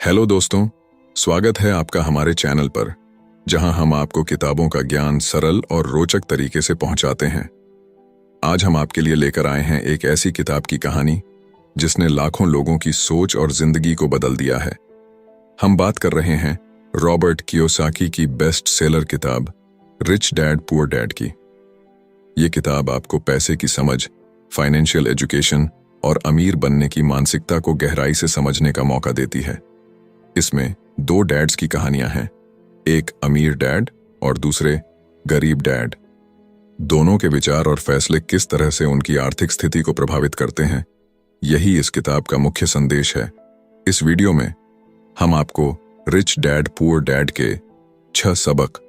Hello दोस्तों, स्वागत है आपका हमारे चैनल पर, जहां हम आपको किताबों का ज्ञान सरल और रोचक तरीके से पहुंचाते हैं। आज हम आपके लिए लेकर आए हैं एक ऐसी किताब की कहानी जिसने लाखों लोगों की सोच और जिंदगी को बदल दिया है। हम बात कर रहे हैं रॉबर्ट कियोसाकी की बेस्ट सेलर किताब रिच डैड पुअर डैड की। ये किताब आपको पैसे की समझ, फाइनेंशियल एजुकेशन और अमीर बनने की मानसिकता को गहराई से समझने का मौका देती है। इसमें दो डैड्स की कहानियां हैं, एक अमीर डैड और दूसरे गरीब डैड। दोनों के विचार और फैसले किस तरह से उनकी आर्थिक स्थिति को प्रभावित करते हैं, यही इस किताब का मुख्य संदेश है। इस वीडियो में हम आपको रिच डैड पुअर डैड के 6 सबक,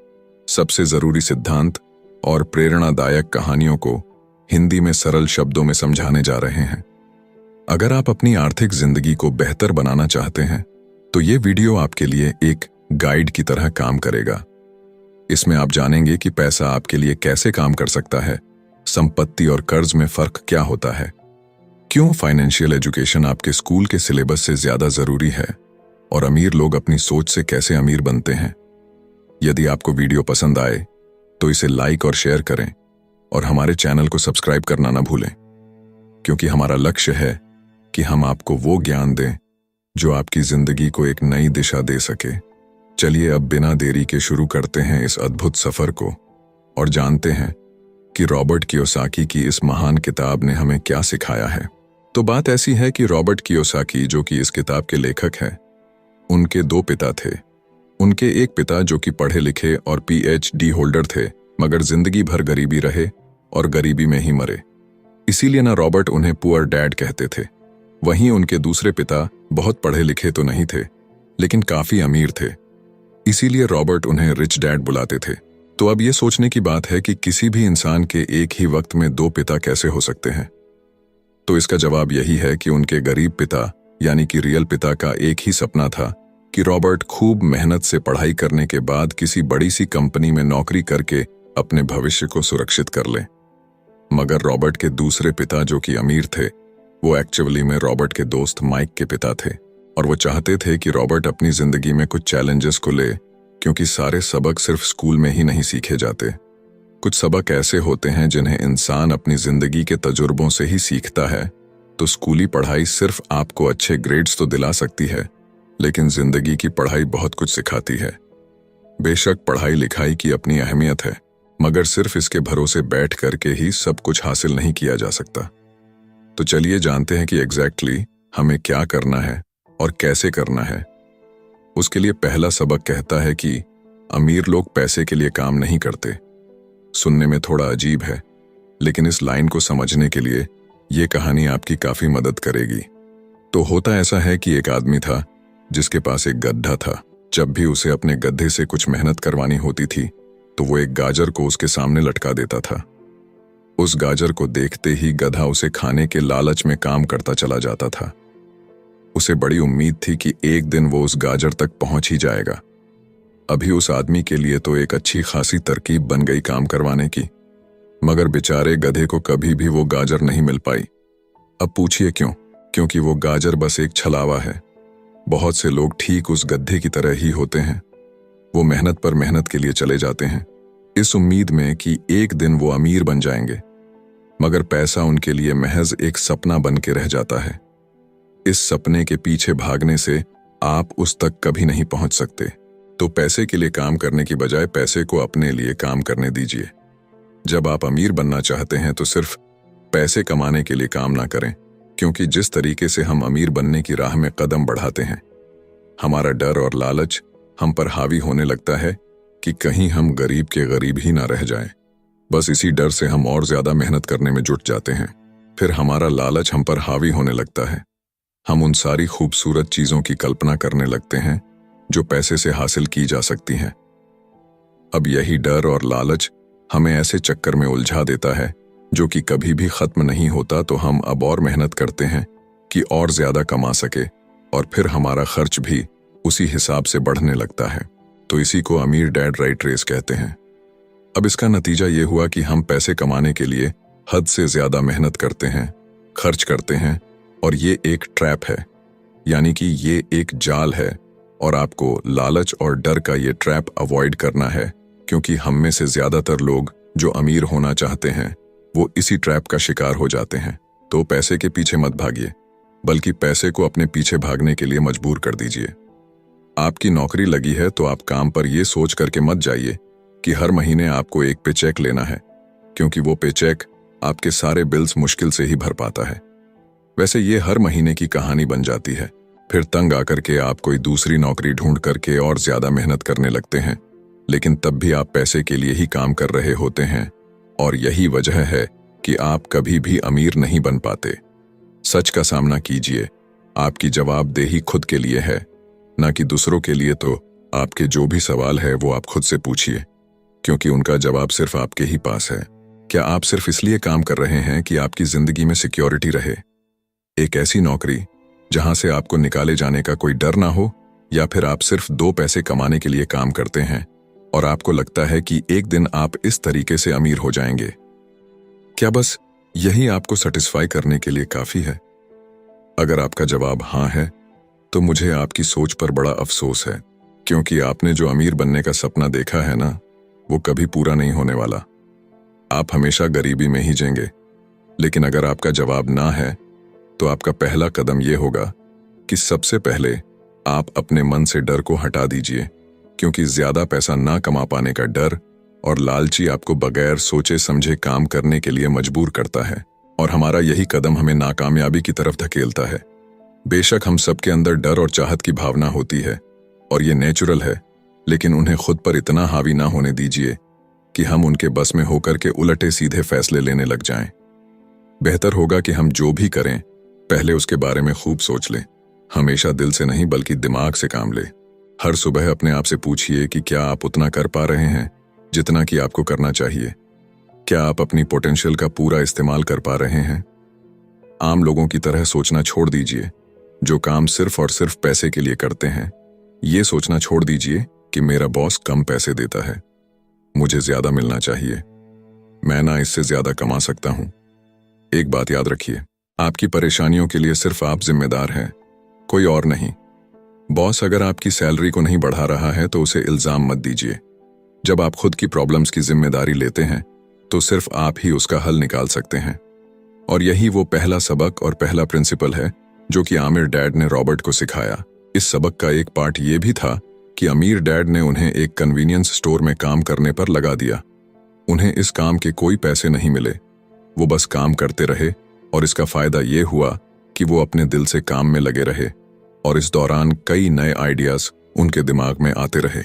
सबसे जरूरी सिद्धांत और प्रेरणादायक कहानियों को हिंदी में सरल शब्दों में समझाने जा रहे हैं। अगर आप अपनी आर्थिक जिंदगी को बेहतर बनाना चाहते हैं तो ये वीडियो आपके लिए एक गाइड की तरह काम करेगा। इसमें आप जानेंगे कि पैसा आपके लिए कैसे काम कर सकता है, संपत्ति और कर्ज में फर्क क्या होता है, क्यों फाइनेंशियल एजुकेशन आपके स्कूल के सिलेबस से ज्यादा जरूरी है और अमीर लोग अपनी सोच से कैसे अमीर बनते हैं। यदि आपको वीडियो पसंद आए तो इसे लाइक और शेयर करें और हमारे चैनल को सब्सक्राइब करना ना भूलें, क्योंकि हमारा लक्ष्य है कि हम आपको वो ज्ञान दें जो आपकी जिंदगी को एक नई दिशा दे सके। चलिए अब बिना देरी के शुरू करते हैं इस अद्भुत सफर को और जानते हैं कि रॉबर्ट कियोसाकी की इस महान किताब ने हमें क्या सिखाया है। तो बात ऐसी है कि रॉबर्ट कियोसाकी, जो कि इस किताब के लेखक हैं, उनके 2 पिता थे। उनके एक पिता जो कि पढ़े लिखे और PhD होल्डर थे, मगर जिंदगी भर गरीबी रहे और गरीबी में ही मरे। इसीलिए ना रॉबर्ट उन्हें पुअर डैड कहते थे। वहीं उनके दूसरे पिता बहुत पढ़े लिखे तो नहीं थे, लेकिन काफी अमीर थे। इसीलिए रॉबर्ट उन्हें रिच डैड बुलाते थे। तो अब ये सोचने की बात है कि किसी भी इंसान के एक ही वक्त में 2 पिता कैसे हो सकते हैं। तो इसका जवाब यही है कि उनके गरीब पिता यानी कि रियल पिता का एक ही सपना था कि रॉबर्ट खूब मेहनत से पढ़ाई करने के बाद किसी बड़ी सी कंपनी में नौकरी करके अपने भविष्य को सुरक्षित कर ले। मगर रॉबर्ट के दूसरे पिता जो कि अमीर थे, वो एक्चुअली में रॉबर्ट के दोस्त माइक के पिता थे और वो चाहते थे कि रॉबर्ट अपनी जिंदगी में कुछ चैलेंजेस को ले, क्योंकि सारे सबक सिर्फ स्कूल में ही नहीं सीखे जाते। कुछ सबक ऐसे होते हैं जिन्हें इंसान अपनी जिंदगी के तजुर्बों से ही सीखता है। तो स्कूली पढ़ाई सिर्फ आपको अच्छे ग्रेड्स तो दिला सकती है, लेकिन जिंदगी की पढ़ाई बहुत कुछ सिखाती है। बेशक पढ़ाई लिखाई की अपनी अहमियत है, मगर सिर्फ इसके भरोसे बैठ करके ही सब कुछ हासिल नहीं किया जा सकता। तो चलिए जानते हैं कि एग्जैक्टली हमें क्या करना है और कैसे करना है। उसके लिए पहला सबक कहता है कि अमीर लोग पैसे के लिए काम नहीं करते। सुनने में थोड़ा अजीब है, लेकिन इस लाइन को समझने के लिए ये कहानी आपकी काफी मदद करेगी। तो होता ऐसा है कि एक आदमी था जिसके पास एक गड्ढा था। जब भी उसे अपने गड्ढे से कुछ मेहनत करवानी होती थी तो वो एक गाजर को उसके सामने लटका देता था। उस गाजर को देखते ही गधा उसे खाने के लालच में काम करता चला जाता था। उसे बड़ी उम्मीद थी कि एक दिन वो उस गाजर तक पहुंच ही जाएगा। अभी उस आदमी के लिए तो एक अच्छी खासी तरकीब बन गई काम करवाने की, मगर बेचारे गधे को कभी भी वो गाजर नहीं मिल पाई। अब पूछिए क्यों? क्योंकि वो गाजर बस एक छलावा है। बहुत से लोग ठीक उस गधे की तरह ही होते हैं। वो मेहनत पर मेहनत के लिए चले जाते हैं, इस उम्मीद में कि एक दिन वो अमीर बन जाएंगे, मगर पैसा उनके लिए महज एक सपना बन के रह जाता है। इस सपने के पीछे भागने से आप उस तक कभी नहीं पहुंच सकते। तो पैसे के लिए काम करने की बजाय पैसे को अपने लिए काम करने दीजिए। जब आप अमीर बनना चाहते हैं तो सिर्फ पैसे कमाने के लिए काम ना करें, क्योंकि जिस तरीके से हम अमीर बनने की राह में कदम बढ़ाते हैं, हमारा डर और लालच हम पर हावी होने लगता है कि कहीं हम गरीब के गरीब ही ना रह जाएं। बस इसी डर से हम और ज्यादा मेहनत करने में जुट जाते हैं। फिर हमारा लालच हम पर हावी होने लगता है। हम उन सारी खूबसूरत चीजों की कल्पना करने लगते हैं जो पैसे से हासिल की जा सकती हैं। अब यही डर और लालच हमें ऐसे चक्कर में उलझा देता है जो कि कभी भी खत्म नहीं होता। तो हम अब और मेहनत करते हैं कि और ज्यादा कमा सके, और फिर हमारा खर्च भी उसी हिसाब से बढ़ने लगता है। तो इसी को अमीर डैड राइट रेस कहते हैं। अब इसका नतीजा ये हुआ कि हम पैसे कमाने के लिए हद से ज्यादा मेहनत करते हैं, खर्च करते हैं, और ये एक ट्रैप है। यानी कि ये एक जाल है और आपको लालच और डर का ये ट्रैप अवॉइड करना है, क्योंकि हम में से ज्यादातर लोग जो अमीर होना चाहते हैं वो इसी ट्रैप का शिकार हो जाते हैं। तो पैसे के पीछे मत भागिए, बल्कि पैसे को अपने पीछे भागने के लिए मजबूर कर दीजिए। आपकी नौकरी लगी है तो आप काम पर यह सोच करके मत जाइए कि हर महीने आपको एक पे चेक लेना है, क्योंकि वो पे चेक आपके सारे बिल्स मुश्किल से ही भर पाता है। वैसे ये हर महीने की कहानी बन जाती है। फिर तंग आकर के आप कोई दूसरी नौकरी ढूंढ करके और ज्यादा मेहनत करने लगते हैं, लेकिन तब भी आप पैसे के लिए ही काम कर रहे होते हैं, और यही वजह है कि आप कभी भी अमीर नहीं बन पाते। सच का सामना कीजिए, आपकी जवाबदेही खुद के लिए है, ना कि दूसरों के लिए। तो आपके जो भी सवाल है वो आप खुद से पूछिए, क्योंकि उनका जवाब सिर्फ आपके ही पास है। क्या आप सिर्फ इसलिए काम कर रहे हैं कि आपकी जिंदगी में सिक्योरिटी रहे, एक ऐसी नौकरी जहां से आपको निकाले जाने का कोई डर ना हो, या फिर आप सिर्फ 2 पैसे कमाने के लिए काम करते हैं और आपको लगता है कि एक दिन आप इस तरीके से अमीर हो जाएंगे? क्या बस यही आपको सेटिस्फाई करने के लिए काफी है? अगर आपका जवाब हाँ है, तो मुझे आपकी सोच पर बड़ा अफसोस है, क्योंकि आपने जो अमीर बनने का सपना देखा है ना, वो कभी पूरा नहीं होने वाला। आप हमेशा गरीबी में ही जिएंगे। लेकिन अगर आपका जवाब ना है, तो आपका पहला कदम यह होगा कि सबसे पहले आप अपने मन से डर को हटा दीजिए, क्योंकि ज्यादा पैसा ना कमा पाने का डर और लालची आपको बगैर सोचे समझे काम करने के लिए मजबूर करता है, और हमारा यही कदम हमें नाकामयाबी की तरफ धकेलता है। बेशक हम सबके अंदर डर और चाहत की भावना होती है, और ये नेचुरल है, लेकिन उन्हें खुद पर इतना हावी ना होने दीजिए कि हम उनके बस में होकर के उलटे सीधे फैसले लेने लग जाएं। बेहतर होगा कि हम जो भी करें पहले उसके बारे में खूब सोच लें। हमेशा दिल से नहीं बल्कि दिमाग से काम ले। हर सुबह अपने आप से पूछिए कि क्या आप उतना कर पा रहे हैं जितना कि आपको करना चाहिए। क्या आप अपनी पोटेंशियल का पूरा इस्तेमाल कर पा रहे हैं? आम लोगों की तरह सोचना छोड़ दीजिए, जो काम सिर्फ और सिर्फ पैसे के लिए करते हैं। ये सोचना छोड़ दीजिए कि मेरा बॉस कम पैसे देता है, मुझे ज्यादा मिलना चाहिए, मैं ना इससे ज्यादा कमा सकता हूं। एक बात याद रखिए, आपकी परेशानियों के लिए सिर्फ आप जिम्मेदार हैं, कोई और नहीं। बॉस अगर आपकी सैलरी को नहीं बढ़ा रहा है तो उसे इल्जाम मत दीजिए। जब आप खुद की प्रॉब्लम्स की जिम्मेदारी लेते हैं तो सिर्फ आप ही उसका हल निकाल सकते हैं। और यही वो पहला सबक और पहला प्रिंसिपल है जो कि आमिर डैड ने रॉबर्ट को सिखाया। इस सबक का एक पार्ट ये भी था कि अमीर डैड ने उन्हें एक कन्वीनियंस स्टोर में काम करने पर लगा दिया। उन्हें इस काम के कोई पैसे नहीं मिले, वो बस काम करते रहे, और इसका फायदा ये हुआ कि वो अपने दिल से काम में लगे रहे, और इस दौरान कई नए आइडियाज उनके दिमाग में आते रहे।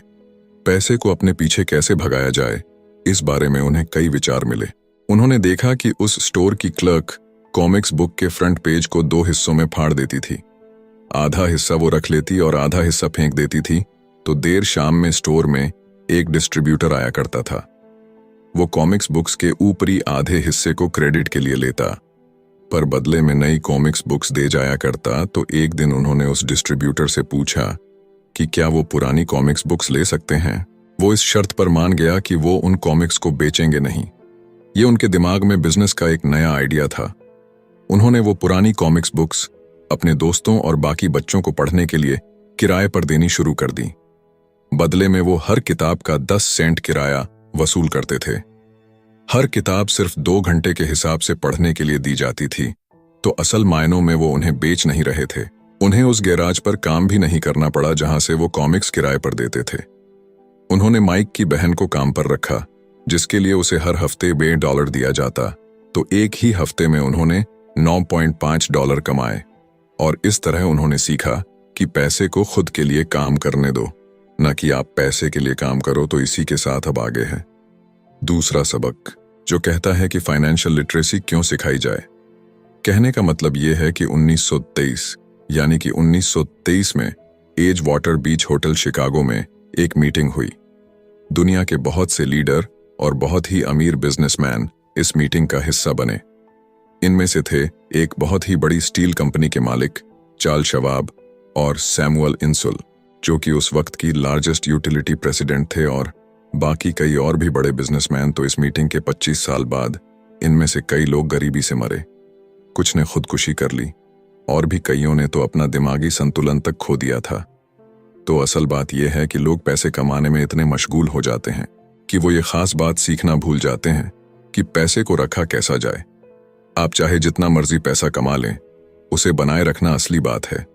पैसे को अपने पीछे कैसे भगाया जाए, इस बारे में उन्हें कई विचार मिले। उन्होंने देखा कि उस स्टोर की क्लर्क कॉमिक्स बुक के फ्रंट पेज को 2 हिस्सों में फाड़ देती थी। आधा हिस्सा वो रख लेती और आधा हिस्सा फेंक देती थी, तो देर शाम में स्टोर में एक डिस्ट्रीब्यूटर आया करता था। वो कॉमिक्स बुक्स के ऊपरी आधे हिस्से को क्रेडिट के लिए लेता, पर बदले में नई कॉमिक्स बुक्स दे जाया करता। तो एक दिन उन्होंने उस डिस्ट्रीब्यूटर से पूछा कि क्या वो पुरानी कॉमिक्स बुक्स ले सकते हैं। वो इस शर्त पर मान गया कि वो उन कॉमिक्स को बेचेंगे नहीं। ये उनके दिमाग में बिजनेस का एक नया आइडिया था। उन्होंने वो पुरानी कॉमिक्स बुक्स अपने दोस्तों और बाकी बच्चों को पढ़ने के लिए किराए पर देनी शुरू कर दी। बदले में वो हर किताब का 10 सेंट किराया वसूल करते थे। हर किताब सिर्फ 2 घंटे के हिसाब से पढ़ने के लिए दी जाती थी, तो असल मायनों में वो उन्हें बेच नहीं रहे थे। उन्हें उस गैराज पर काम भी नहीं करना पड़ा जहां से वो कॉमिक्स किराए पर देते थे। उन्होंने माइक की बहन को काम पर रखा, जिसके लिए उसे हर हफ्ते $2 दिया जाता, तो एक ही हफ्ते में उन्होंने $9.5 कमाए। और इस तरह उन्होंने सीखा कि पैसे को खुद के लिए काम करने दो, न कि आप पैसे के लिए काम करो। तो इसी के साथ अब आगे है दूसरा सबक, जो कहता है कि फाइनेंशियल लिटरेसी क्यों सिखाई जाए। कहने का मतलब यह है कि 1923 में एज वाटर बीच होटल शिकागो में एक मीटिंग हुई। दुनिया के बहुत से लीडर और बहुत ही अमीर बिजनेसमैन इस मीटिंग का हिस्सा बने। इनमें से थे एक बहुत ही बड़ी स्टील कंपनी के मालिक चार्ल्स शवाब और सैमुअल इंसुल, जो कि उस वक्त की लार्जेस्ट यूटिलिटी प्रेसिडेंट थे, और बाकी कई और भी बड़े बिजनेसमैन। तो इस मीटिंग के 25 साल बाद इनमें से कई लोग गरीबी से मरे, कुछ ने खुदकुशी कर ली, और भी कईयों ने तो अपना दिमागी संतुलन तक खो दिया था। तो असल बात यह है कि लोग पैसे कमाने में इतने मशगूल हो जाते हैं कि वो ये खास बात सीखना भूल जाते हैं कि पैसे को रखा कैसा जाए। आप चाहे जितना मर्जी पैसा कमा लें, उसे बनाए रखना असली बात है।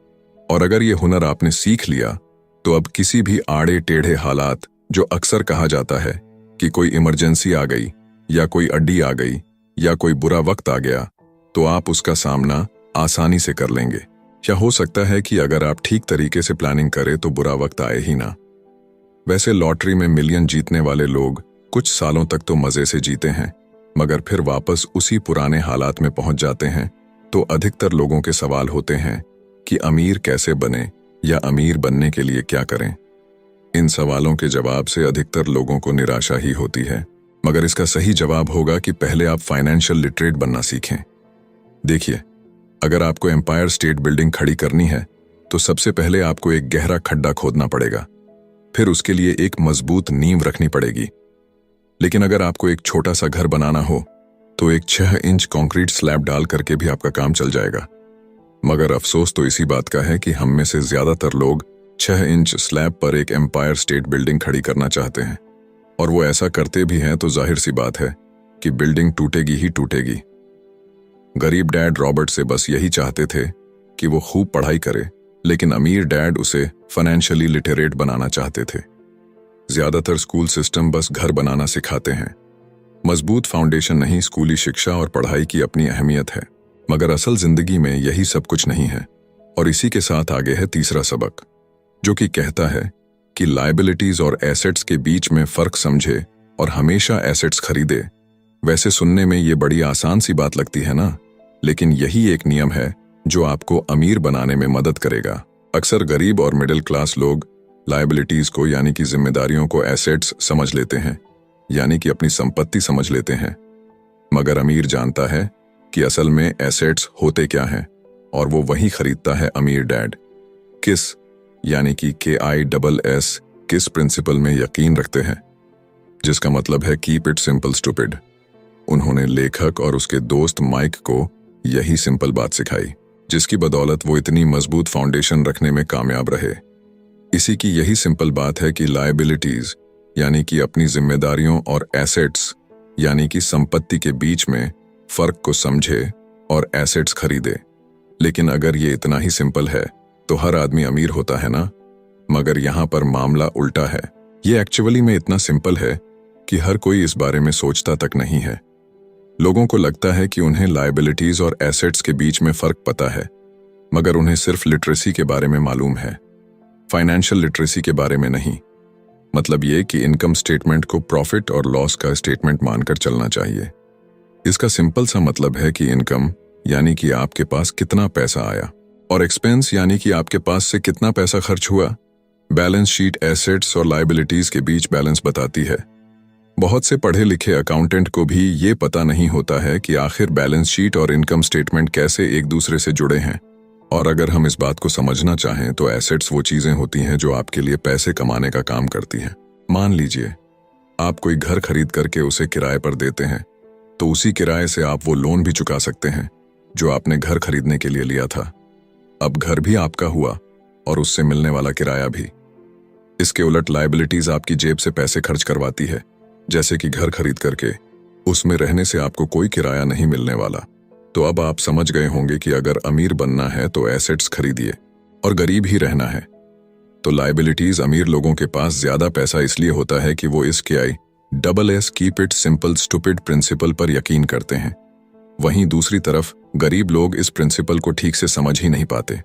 और अगर ये हुनर आपने सीख लिया तो अब किसी भी आड़े टेढ़े हालात, जो अक्सर कहा जाता है कि कोई इमरजेंसी आ गई या कोई अड्डी आ गई या कोई बुरा वक्त आ गया, तो आप उसका सामना आसानी से कर लेंगे। या हो सकता है कि अगर आप ठीक तरीके से प्लानिंग करें तो बुरा वक्त आए ही ना। वैसे लॉटरी में मिलियन जीतने वाले लोग कुछ सालों तक तो मजे से जीते हैं, मगर फिर वापस उसी पुराने हालात में पहुंच जाते हैं। तो अधिकतर लोगों के सवाल होते हैं कि अमीर कैसे बने या अमीर बनने के लिए क्या करें। इन सवालों के जवाब से अधिकतर लोगों को निराशा ही होती है, मगर इसका सही जवाब होगा कि पहले आप फाइनेंशियल लिटरेट बनना सीखें। देखिए, अगर आपको एम्पायर स्टेट बिल्डिंग खड़ी करनी है तो सबसे पहले आपको एक गहरा खड्डा खोदना पड़ेगा, फिर उसके लिए एक मजबूत नींव रखनी पड़ेगी। लेकिन अगर आपको एक छोटा सा घर बनाना हो तो एक 6 इंच कंक्रीट स्लैब डाल करके भी आपका काम चल जाएगा। मगर अफसोस तो इसी बात का है कि हम में से ज्यादातर लोग 6 इंच स्लैब पर एक एम्पायर स्टेट बिल्डिंग खड़ी करना चाहते हैं, और वो ऐसा करते भी हैं तो जाहिर सी बात है कि बिल्डिंग टूटेगी ही टूटेगी। गरीब डैड रॉबर्ट से बस यही चाहते थे कि वो खूब पढ़ाई करे, लेकिन अमीर डैड उसे फाइनेंशियली लिटरेट बनाना चाहते थे। ज्यादातर स्कूल सिस्टम बस घर बनाना सिखाते हैं, मजबूत फाउंडेशन नहीं। स्कूली शिक्षा और पढ़ाई की अपनी अहमियत है, मगर असल जिंदगी में यही सब कुछ नहीं है। और इसी के साथ आगे है तीसरा सबक, जो कि कहता है कि लायबिलिटीज और एसेट्स के बीच में फर्क समझे और हमेशा एसेट्स खरीदे। वैसे सुनने में ये बड़ी आसान सी बात लगती है ना, लेकिन यही एक नियम है जो आपको अमीर बनाने में मदद करेगा। अक्सर गरीब और मिडिल क्लास लोग लायबिलिटीज को यानी कि जिम्मेदारियों को एसेट्स समझ लेते हैं, यानी कि अपनी संपत्ति समझ लेते हैं। मगर अमीर जानता है कि असल में एसेट्स होते क्या हैं, और वो वही खरीदता है अमीर डैड। किस यानी कि KISS किस प्रिंसिपल में यकीन रखते हैं, जिसका मतलब है कीप इट सिंपल स्टूपिड। उन्होंने लेखक और उसके दोस्त माइक को यही सिंपल बात सिखाई, जिसकी बदौलत वो इतनी मजबूत फाउंडेशन रखने में कामयाब रहे। इसी की यही सिंपल बात है कि लायबिलिटीज यानी कि अपनी जिम्मेदारियों और एसेट्स यानी कि संपत्ति के बीच में फर्क को समझे और एसेट्स खरीदे। लेकिन अगर ये इतना ही सिंपल है तो हर आदमी अमीर होता है ना। मगर यहाँ पर मामला उल्टा है। ये एक्चुअली में इतना सिंपल है कि हर कोई इस बारे में सोचता तक नहीं है। लोगों को लगता है कि उन्हें लायबिलिटीज और एसेट्स के बीच में फर्क पता है, मगर उन्हें सिर्फ लिटरेसी के बारे में मालूम है, फाइनेंशियल लिटरेसी के बारे में नहीं। मतलब ये कि इनकम स्टेटमेंट को प्रॉफिट और लॉस का स्टेटमेंट मानकर चलना चाहिए। इसका सिंपल सा मतलब है कि इनकम यानी कि आपके पास कितना पैसा आया, और एक्सपेंस यानी कि आपके पास से कितना पैसा खर्च हुआ। बैलेंस शीट एसेट्स और लायबिलिटीज के बीच बैलेंस बताती है। बहुत से पढ़े लिखे अकाउंटेंट को भी ये पता नहीं होता है कि आखिर बैलेंस शीट और इनकम स्टेटमेंट कैसे एक दूसरे से जुड़े हैं। और अगर हम इस बात को समझना चाहें तो एसेट्स वो चीजें होती हैं जो आपके लिए पैसे कमाने का काम करती हैं। मान लीजिए आप कोई घर खरीद करके उसे किराए पर देते हैं, तो उसी किराए से आप वो लोन भी चुका सकते हैं जो आपने घर खरीदने के लिए लिया था। अब घर भी आपका हुआ और उससे मिलने वाला किराया भी। इसके उलट लायबिलिटीज आपकी जेब से पैसे खर्च करवाती है, जैसे कि घर खरीद करके उसमें रहने से आपको कोई किराया नहीं मिलने वाला। तो अब आप समझ गए होंगे कि अगर अमीर बनना है तो एसेट्स खरीदिए, और गरीब ही रहना है तो लायबिलिटीज। अमीर लोगों के पास ज्यादा पैसा इसलिए होता है कि वो इस KISS keep it simple stupid principle पर यकीन करते हैं। वहीं दूसरी तरफ गरीब लोग इस प्रिंसिपल को ठीक से समझ ही नहीं पाते।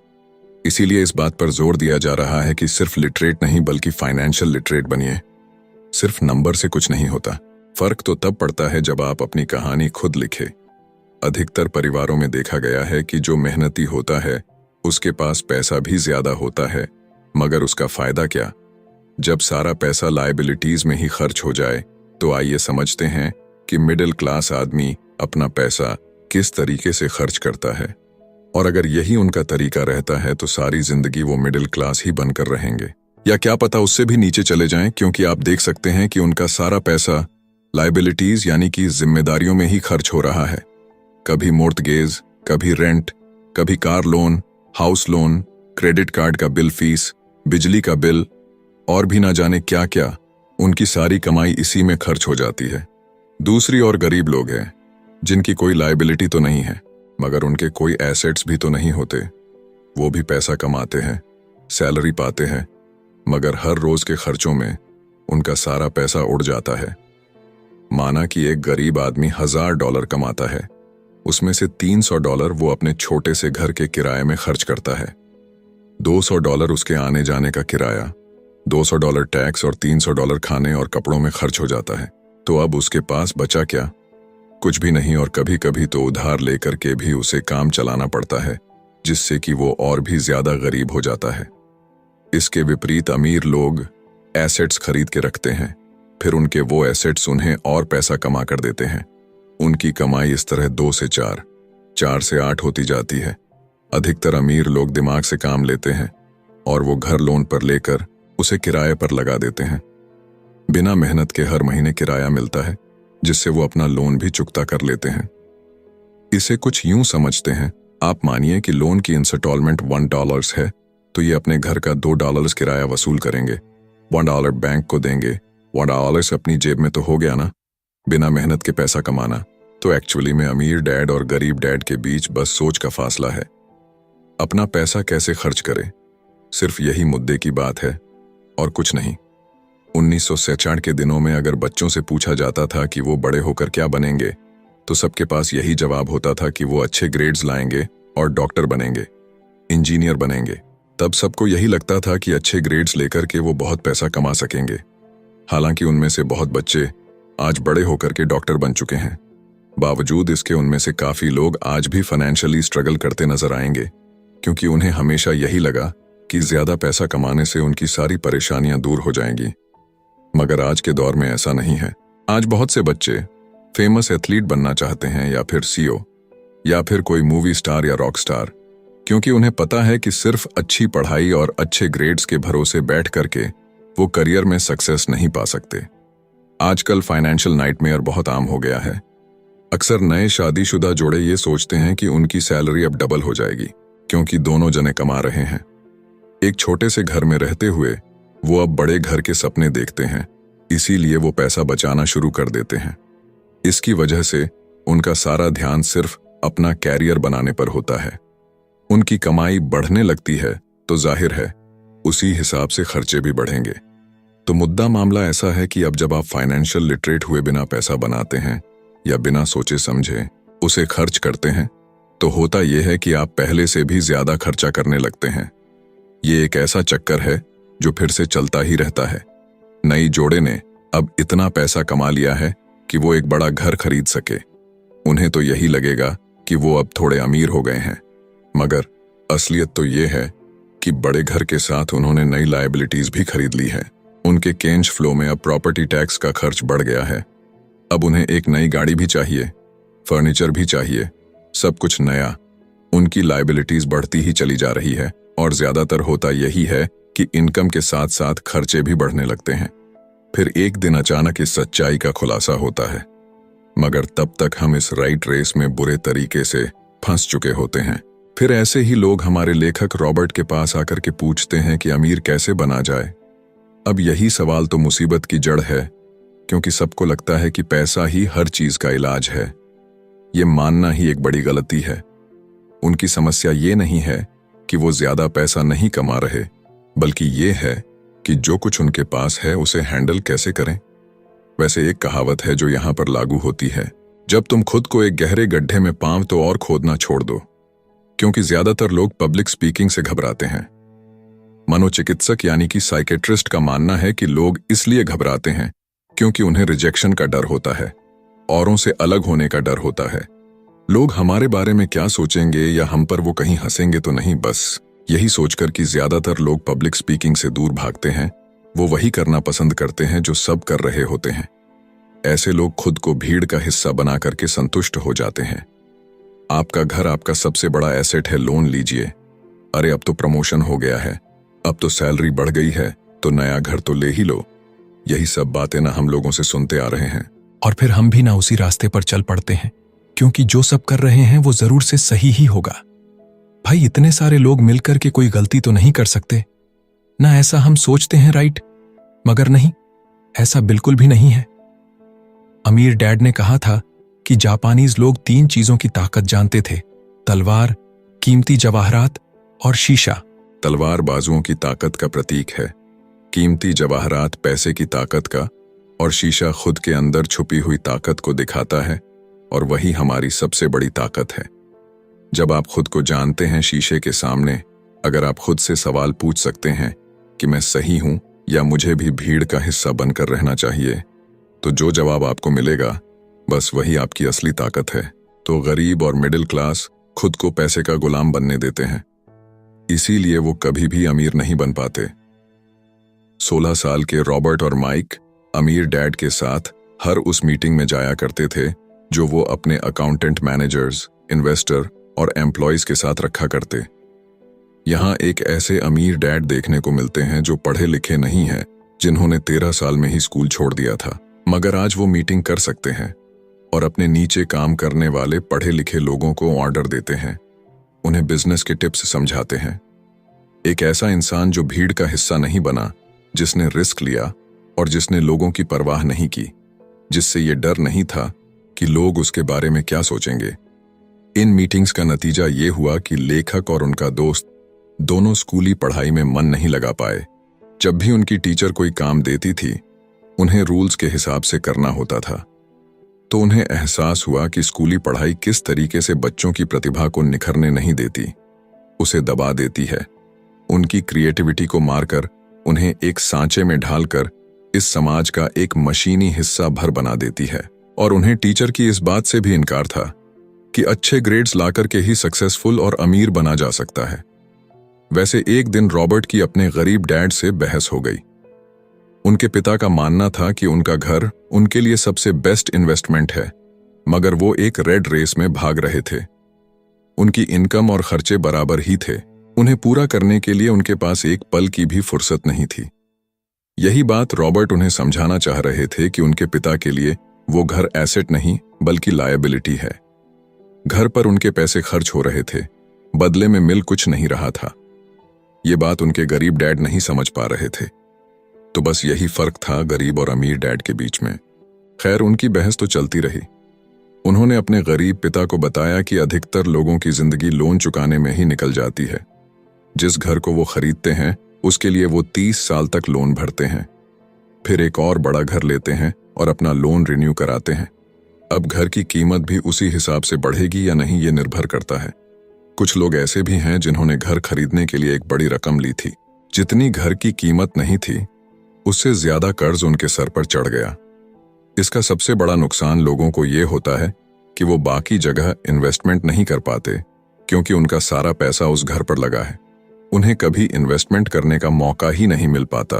इसीलिए इस बात पर जोर दिया जा रहा है कि सिर्फ लिटरेट नहीं बल्कि फाइनेंशियल लिटरेट बनिए। सिर्फ नंबर से कुछ नहीं होता। फर्क तो तब पड़ता है जब आप अपनी कहानी खुद लिखे। अधिकतर परिवारों में देखा गया है कि जो मेहनती होता है उसके पास पैसा भी ज्यादा होता है, मगर उसका फायदा क्या? जब सारा पैसा लायबिलिटीज में ही खर्च हो जाए तो आइए समझते हैं कि मिडिल क्लास आदमी अपना पैसा किस तरीके से खर्च करता है। और अगर यही उनका तरीका रहता है तो सारी जिंदगी वो मिडिल क्लास ही बनकर रहेंगे, या क्या पता उससे भी नीचे चले जाएं, क्योंकि आप देख सकते हैं कि उनका सारा पैसा लायबिलिटीज यानी कि जिम्मेदारियों में ही खर्च हो रहा है। कभी मोर्टगेज, कभी रेंट, कभी car loan, house loan, credit card का बिल फीस, बिजली का बिल और भी ना जाने क्या क्या। उनकी सारी कमाई इसी में खर्च हो जाती है। दूसरी ओर गरीब लोग हैं जिनकी कोई लायबिलिटी तो नहीं है, मगर उनके कोई एसेट्स भी तो नहीं होते। वो भी पैसा कमाते हैं, सैलरी पाते हैं, मगर हर रोज के खर्चों में उनका सारा पैसा उड़ जाता है। माना कि एक गरीब आदमी $1000 कमाता है, उसमें से $300 वो अपने छोटे से घर के किराए में खर्च करता है, $200 उसके आने जाने का किराया, $200 टैक्स और $300 खाने और कपड़ों में खर्च हो जाता है। तो अब उसके पास बचा क्या? कुछ भी नहीं, और कभी कभी तो उधार लेकर के भी उसे काम चलाना पड़ता है, जिससे कि वो और भी ज्यादा गरीब हो जाता है। इसके विपरीत अमीर लोग एसेट्स खरीद के रखते हैं, फिर उनके वो एसेट्स उन्हें और पैसा कमा कर देते हैं। उनकी कमाई इस तरह 2 से 4, 4 से 8 होती जाती है। अधिकतर अमीर लोग दिमाग से काम लेते हैं और वो घर लोन पर लेकर उसे किराए पर लगा देते हैं। बिना मेहनत के हर महीने किराया मिलता है, जिससे वो अपना लोन भी चुकता कर लेते हैं। इसे कुछ यूं समझते हैं, आप मानिए कि लोन की इंस्टॉलमेंट $1 है, तो ये अपने घर का $2 किराया वसूल करेंगे, $1 बैंक को देंगे, $1 अपनी जेब में तो हो गया ना, बिना मेहनत के पैसा कमाना। तो एक्चुअली में अमीर डैड और गरीब डैड के बीच बस सोच का फासला है। अपना पैसा कैसे खर्च करें, सिर्फ यही मुद्दे की बात है और कुछ नहीं। 1966 के दिनों में अगर बच्चों से पूछा जाता था कि वो बड़े होकर क्या बनेंगे, तो सबके पास यही जवाब होता था कि वो अच्छे ग्रेड्स लाएंगे और डॉक्टर बनेंगे, इंजीनियर बनेंगे। तब सबको यही लगता था कि अच्छे ग्रेड्स लेकर के वो बहुत पैसा कमा सकेंगे। हालांकि उनमें से बहुत बच्चे आज बड़े होकर के डॉक्टर बन चुके हैं। बावजूद इसके उनमें से काफी लोग आज भी फाइनेंशियली स्ट्रगल करते नजर आएंगे, क्योंकि उन्हें हमेशा यही लगा कि ज्यादा पैसा कमाने से उनकी सारी परेशानियां दूर हो जाएंगी। मगर आज के दौर में ऐसा नहीं है। आज बहुत से बच्चे फेमस एथलीट बनना चाहते हैं, या फिर सीईओ, या फिर कोई मूवी स्टार या रॉक स्टार, क्योंकि उन्हें पता है कि सिर्फ अच्छी पढ़ाई और अच्छे ग्रेड्स के भरोसे बैठ करके वो करियर में सक्सेस नहीं पा सकते। आजकल फाइनेंशियल नाइटमेयर बहुत आम हो गया है। अक्सर नए शादीशुदा जोड़े ये सोचते हैं कि उनकी सैलरी अब डबल हो जाएगी, क्योंकि दोनों जने कमा रहे हैं। एक छोटे से घर में रहते हुए वो अब बड़े घर के सपने देखते हैं, इसीलिए वो पैसा बचाना शुरू कर देते हैं। इसकी वजह से उनका सारा ध्यान सिर्फ अपना कैरियर बनाने पर होता है। उनकी कमाई बढ़ने लगती है तो जाहिर है उसी हिसाब से खर्चे भी बढ़ेंगे। तो मुद्दा मामला ऐसा है कि अब जब आप फाइनेंशियल लिटरेट हुए बिना पैसा बनाते हैं या बिना सोचे समझे उसे खर्च करते हैं, तो होता यह है कि आप पहले से भी ज्यादा खर्चा करने लगते हैं। ये एक ऐसा चक्कर है जो फिर से चलता ही रहता है। नई जोड़े ने अब इतना पैसा कमा लिया है कि वो एक बड़ा घर खरीद सके। उन्हें तो यही लगेगा कि वो अब थोड़े अमीर हो गए हैं, मगर असलियत तो ये है कि बड़े घर के साथ उन्होंने नई लायबिलिटीज भी खरीद ली है। उनके कैश फ्लो में अब प्रॉपर्टी टैक्स का खर्च बढ़ गया है। अब उन्हें एक नई गाड़ी भी चाहिए, फर्नीचर भी चाहिए, सब कुछ नया। उनकी लायबिलिटीज बढ़ती ही चली जा रही है, और ज्यादातर होता यही है कि इनकम के साथ साथ खर्चे भी बढ़ने लगते हैं। फिर एक दिन अचानक इस सच्चाई का खुलासा होता है, मगर तब तक हम इस राइट रेस में बुरे तरीके से फंस चुके होते हैं। फिर ऐसे ही लोग हमारे लेखक रॉबर्ट के पास आकर के पूछते हैं कि अमीर कैसे बना जाए। अब यही सवाल तो मुसीबत की जड़ है, क्योंकि सबको लगता है कि पैसा ही हर चीज का इलाज है। ये मानना ही एक बड़ी गलती है। उनकी समस्या ये नहीं है कि वो ज्यादा पैसा नहीं कमा रहे, बल्कि ये है कि जो कुछ उनके पास है उसे हैंडल कैसे करें। वैसे एक कहावत है जो यहां पर लागू होती है, जब तुम खुद को एक गहरे गड्ढे में पांव तो और खोदना छोड़ दो। क्योंकि ज्यादातर लोग पब्लिक स्पीकिंग से घबराते हैं। मनोचिकित्सक यानी कि साइकेट्रिस्ट का मानना है कि लोग इसलिए घबराते हैं क्योंकि उन्हें रिजेक्शन का डर होता है, औरों से अलग होने का डर होता है। लोग हमारे बारे में क्या सोचेंगे या हम पर वो कहीं हंसेंगे तो नहीं, बस यही सोचकर कि ज्यादातर लोग पब्लिक स्पीकिंग से दूर भागते हैं। वो वही करना पसंद करते हैं जो सब कर रहे होते हैं। ऐसे लोग खुद को भीड़ का हिस्सा बना करके संतुष्ट हो जाते हैं। आपका घर आपका सबसे बड़ा एसेट है, लोन लीजिए। अरे अब तो प्रमोशन हो गया है, अब तो सैलरी बढ़ गई है, तो नया घर तो ले ही लो। यही सब बातें ना हम लोगों से सुनते आ रहे हैं, और फिर हम भी ना उसी रास्ते पर चल पड़ते हैं, क्योंकि जो सब कर रहे हैं वो जरूर से सही ही होगा। भाई इतने सारे लोग मिलकर के कोई गलती तो नहीं कर सकते ना, ऐसा हम सोचते हैं, राइट? मगर नहीं, ऐसा बिल्कुल भी नहीं है। अमीर डैड ने कहा था कि जापानीज लोग 3 चीजों की ताकत जानते थे, तलवार, कीमती जवाहरात और शीशा। तलवार बाजुओं की ताकत का प्रतीक है, कीमती जवाहरात पैसे की ताकत का, और शीशा खुद के अंदर छुपी हुई ताकत को दिखाता है, और वही हमारी सबसे बड़ी ताकत है। जब आप खुद को जानते हैं शीशे के सामने, अगर आप खुद से सवाल पूछ सकते हैं कि मैं सही हूं या मुझे भी भीड़ का हिस्सा बनकर रहना चाहिए, तो जो जवाब आपको मिलेगा बस वही आपकी असली ताकत है। तो गरीब और मिडिल क्लास खुद को पैसे का गुलाम बनने देते हैं, इसीलिए वो कभी भी अमीर नहीं बन पाते। 16 साल के रॉबर्ट और माइक अमीर डैड के साथ हर उस मीटिंग में जाया करते थे जो वो अपने अकाउंटेंट, मैनेजर्स, इन्वेस्टर और एम्प्लॉयज के साथ रखा करते। यहाँ एक ऐसे अमीर डैड देखने को मिलते हैं जो पढ़े लिखे नहीं हैं, जिन्होंने 13 साल में ही स्कूल छोड़ दिया था, मगर आज वो मीटिंग कर सकते हैं और अपने नीचे काम करने वाले पढ़े लिखे लोगों को ऑर्डर देते हैं, उन्हें बिजनेस के टिप्स समझाते हैं। एक ऐसा इंसान जो भीड़ का हिस्सा नहीं बना, जिसने रिस्क लिया और जिसने लोगों की परवाह नहीं की, जिससे ये डर नहीं था कि लोग उसके बारे में क्या सोचेंगे। इन मीटिंग्स का नतीजा ये हुआ कि लेखक और उनका दोस्त दोनों स्कूली पढ़ाई में मन नहीं लगा पाए। जब भी उनकी टीचर कोई काम देती थी, उन्हें रूल्स के हिसाब से करना होता था, तो उन्हें एहसास हुआ कि स्कूली पढ़ाई किस तरीके से बच्चों की प्रतिभा को निखरने नहीं देती, उसे दबा देती है। उनकी क्रिएटिविटी को मारकर, उन्हें एक सांचे में ढालकर इस समाज का एक मशीनी हिस्सा भर बना देती है। और उन्हें टीचर की इस बात से भी इनकार था कि अच्छे ग्रेड्स लाकर के ही सक्सेसफुल और अमीर बना जा सकता है। वैसे एक दिन रॉबर्ट की अपने गरीब डैड से बहस हो गई। उनके पिता का मानना था कि उनका घर उनके लिए सबसे बेस्ट इन्वेस्टमेंट है, मगर वो एक रेड रेस में भाग रहे थे। उनकी इनकम और खर्चे बराबर ही थे, उन्हें पूरा करने के लिए उनके पास एक पल की भी फुर्सत नहीं थी। यही बात रॉबर्ट उन्हें समझाना चाह रहे थे कि उनके पिता के लिए वो घर एसेट नहीं बल्कि लायबिलिटी है। घर पर उनके पैसे खर्च हो रहे थे, बदले में मिल कुछ नहीं रहा था। ये बात उनके गरीब डैड नहीं समझ पा रहे थे। तो बस यही फर्क था गरीब और अमीर डैड के बीच में। खैर, उनकी बहस तो चलती रही। उन्होंने अपने गरीब पिता को बताया कि अधिकतर लोगों की जिंदगी लोन चुकाने में ही निकल जाती है। जिस घर को वो खरीदते हैं उसके लिए वो 30 साल तक लोन भरते हैं, फिर एक और बड़ा घर लेते हैं और अपना लोन रिन्यू कराते हैं। अब घर की कीमत भी उसी हिसाब से बढ़ेगी या नहीं, ये निर्भर करता है। कुछ लोग ऐसे भी हैं जिन्होंने घर खरीदने के लिए एक बड़ी रकम ली थी। जितनी घर की कीमत नहीं थी, उससे ज्यादा कर्ज उनके सर पर चढ़ गया। इसका सबसे बड़ा नुकसान लोगों को ये होता है कि वो बाकी जगह इन्वेस्टमेंट नहीं कर पाते, क्योंकि उनका सारा पैसा उस घर पर लगा है। उन्हें कभी इन्वेस्टमेंट करने का मौका ही नहीं मिल पाता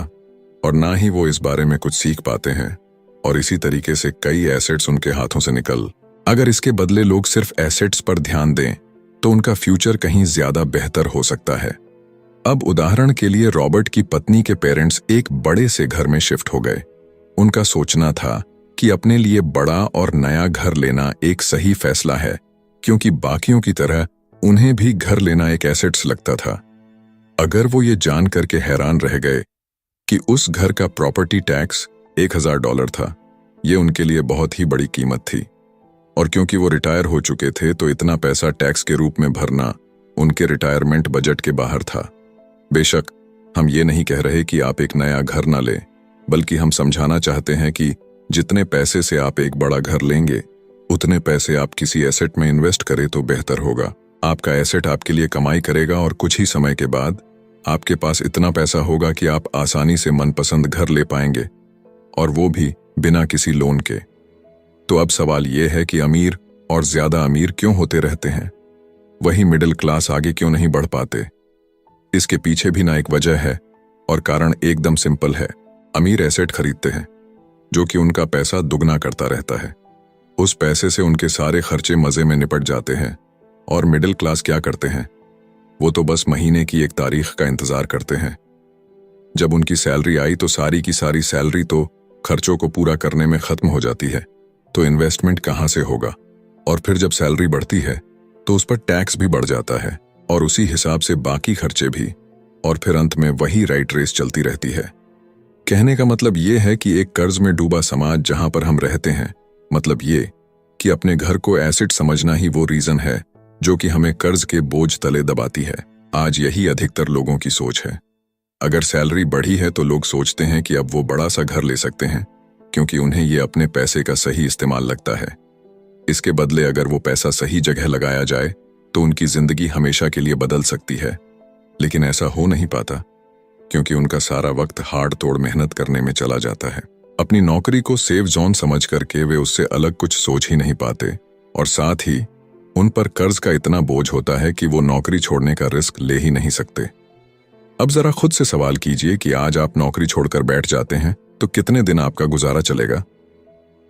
और ना ही वो इस बारे में कुछ सीख पाते हैं, और इसी तरीके से कई एसेट्स उनके हाथों से निकल। अगर इसके बदले लोग सिर्फ एसेट्स पर ध्यान दें तो उनका फ्यूचर कहीं ज्यादा बेहतर हो सकता है। अब उदाहरण के लिए रॉबर्ट की पत्नी के पेरेंट्स एक बड़े से घर में शिफ्ट हो गए। उनका सोचना था कि अपने लिए बड़ा और नया घर लेना एक सही फैसला है, क्योंकि बाकियों की तरह उन्हें भी घर लेना एक एसेट्स लगता था। अगर वो ये जान करके हैरान रह गए कि उस घर का प्रॉपर्टी टैक्स $1000 था, ये उनके लिए बहुत ही बड़ी कीमत थी, और क्योंकि वो रिटायर हो चुके थे तो इतना पैसा टैक्स के रूप में भरना उनके रिटायरमेंट बजट के बाहर था। बेशक हम ये नहीं कह रहे कि आप एक नया घर ना लें, बल्कि हम समझाना चाहते हैं कि जितने पैसे से आप एक बड़ा घर लेंगे, उतने पैसे आप किसी एसेट में इन्वेस्ट करें तो बेहतर होगा। आपका एसेट आपके लिए कमाई करेगा और कुछ ही समय के बाद आपके पास इतना पैसा होगा कि आप आसानी से मनपसंद घर ले पाएंगे, और वो भी बिना किसी लोन के। तो अब सवाल ये है कि अमीर और ज्यादा अमीर क्यों होते रहते हैं, वही मिडिल क्लास आगे क्यों नहीं बढ़ पाते? इसके पीछे भी ना एक वजह है, और कारण एकदम सिंपल है। अमीर एसेट खरीदते हैं जो कि उनका पैसा दुगना करता रहता है। उस पैसे से उनके सारे खर्चे मजे में निपट जाते हैं, और मिडिल क्लास क्या करते हैं? वो तो बस महीने की एक तारीख का इंतजार करते हैं। जब उनकी सैलरी आई तो सारी की सारी सैलरी तो खर्चों को पूरा करने में खत्म हो जाती है, तो इन्वेस्टमेंट कहाँ से होगा? और फिर जब सैलरी बढ़ती है तो उस पर टैक्स भी बढ़ जाता है। और उसी हिसाब से बाकी खर्चे भी, और फिर अंत में वही राइट रेस चलती रहती है। कहने का मतलब ये है कि एक कर्ज में डूबा समाज जहां पर हम रहते हैं, मतलब ये कि अपने घर को एसेट समझना ही वो रीजन है जो कि हमें कर्ज के बोझ तले दबाती है। आज यही अधिकतर लोगों की सोच है। अगर सैलरी बढ़ी है तो लोग सोचते हैं कि अब वो बड़ा सा घर ले सकते हैं, क्योंकि उन्हें ये अपने पैसे का सही इस्तेमाल लगता है। इसके बदले अगर वो पैसा सही जगह लगाया जाए तो उनकी जिंदगी हमेशा के लिए बदल सकती है। लेकिन ऐसा हो नहीं पाता, क्योंकि उनका सारा वक्त हाड़ तोड़ मेहनत करने में चला जाता है। अपनी नौकरी को सेफ जोन समझ करके वे उससे अलग कुछ सोच ही नहीं पाते, और साथ ही उन पर कर्ज का इतना बोझ होता है कि वो नौकरी छोड़ने का रिस्क ले ही नहीं सकते। अब जरा खुद से सवाल कीजिए कि आज आप नौकरी छोड़कर बैठ जाते हैं तो कितने दिन आपका गुजारा चलेगा?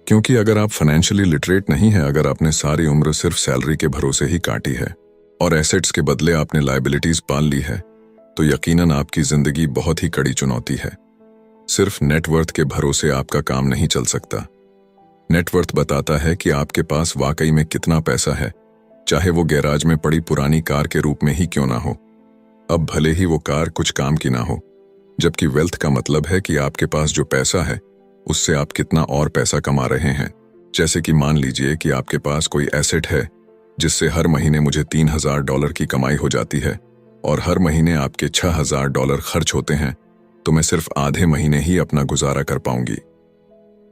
क्योंकि अगर आप फाइनेंशियली लिटरेट नहीं हैं, अगर आपने सारी उम्र सिर्फ सैलरी के भरोसे ही काटी है और एसेट्स के बदले आपने लायबिलिटीज पाल ली है, तो यकीनन आपकी जिंदगी बहुत ही कड़ी चुनौती है। सिर्फ नेटवर्थ के भरोसे आपका काम नहीं चल सकता। नेटवर्थ बताता है कि आपके पास वाकई में कितना पैसा है, चाहे वो गैराज में पड़ी पुरानी कार के रूप में ही क्यों ना हो। अब भले ही वो कार कुछ काम की ना हो, जबकि वेल्थ का मतलब है कि आपके पास जो पैसा है उससे आप कितना और पैसा कमा रहे हैं। जैसे कि मान लीजिए कि आपके पास कोई एसेट है जिससे हर महीने मुझे $3000 की कमाई हो जाती है और हर महीने आपके $6000 खर्च होते हैं, तो मैं सिर्फ आधे महीने ही अपना गुजारा कर पाऊंगी।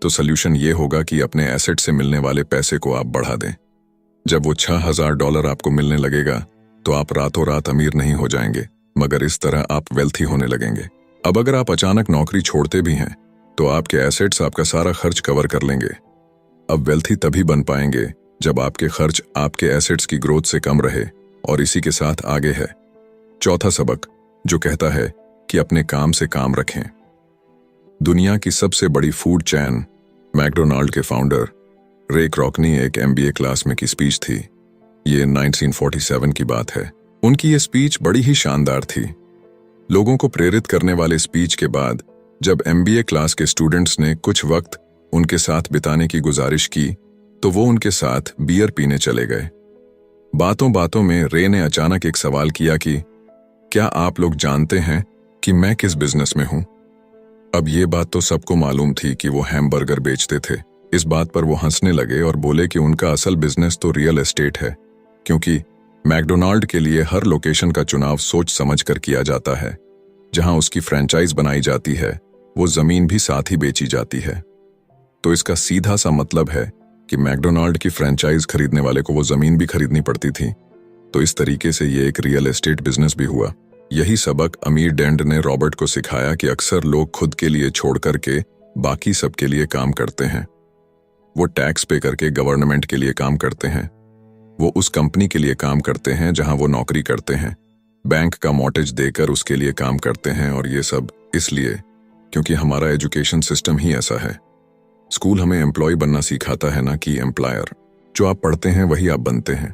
तो सल्यूशन ये होगा कि अपने एसेट से मिलने वाले पैसे को आप बढ़ा दें। जब वो $6000 आपको मिलने लगेगा तो आप रातों रात अमीर नहीं हो जाएंगे, मगर इस तरह आप वेल्थी होने लगेंगे। अब अगर आप अचानक नौकरी छोड़ते भी हैं तो आपके एसेट्स आपका सारा खर्च कवर कर लेंगे। अब वेल्थी तभी बन पाएंगे जब आपके खर्च आपके एसेट्स की ग्रोथ से कम रहे, और इसी के साथ आगे है चौथा सबक, जो कहता है कि अपने काम से काम रखें। दुनिया की सबसे बड़ी फूड चैन मैकडोनाल्ड के फाउंडर रे क्रॉकनी एक MBA क्लास में की स्पीच थी। ये 1947 की बात है। उनकी ये स्पीच बड़ी ही शानदार थी। लोगों को प्रेरित करने वाले स्पीच के बाद जब MBA क्लास के स्टूडेंट्स ने कुछ वक्त उनके साथ बिताने की गुजारिश की तो वो उनके साथ बियर पीने चले गए। बातों बातों में रे ने अचानक एक सवाल किया कि क्या आप लोग जानते हैं कि मैं किस बिजनेस में हूं? अब ये बात तो सबको मालूम थी कि वो हैमबर्गर बेचते थे। इस बात पर वो हंसने लगे और बोले कि उनका असल बिजनेस तो रियल एस्टेट है, क्योंकि मैकडोनाल्ड के लिए हर लोकेशन का चुनाव सोच समझ कर किया जाता है। जहां उसकी फ्रेंचाइज बनाई जाती है वो जमीन भी साथ ही बेची जाती है। तो इसका सीधा सा मतलब है कि मैकडोनाल्ड की फ्रेंचाइज खरीदने वाले को वो जमीन भी खरीदनी पड़ती थी। तो इस तरीके से ये एक रियल एस्टेट बिजनेस भी हुआ। यही सबक अमीर डेंड ने रॉबर्ट को सिखाया कि अक्सर लोग खुद के लिए छोड़ करके बाकी सबके लिए काम करते हैं। वो टैक्स पे करके गवर्नमेंट के लिए काम करते हैं, वो उस कंपनी के लिए काम करते हैं जहां वो नौकरी करते हैं, बैंक का मॉर्टगेज देकर उसके लिए काम करते हैं। और ये सब इसलिए क्योंकि हमारा एजुकेशन सिस्टम ही ऐसा है। स्कूल हमें एम्प्लॉय बनना सिखाता है, ना कि एम्प्लॉयर। जो आप पढ़ते हैं वही आप बनते हैं।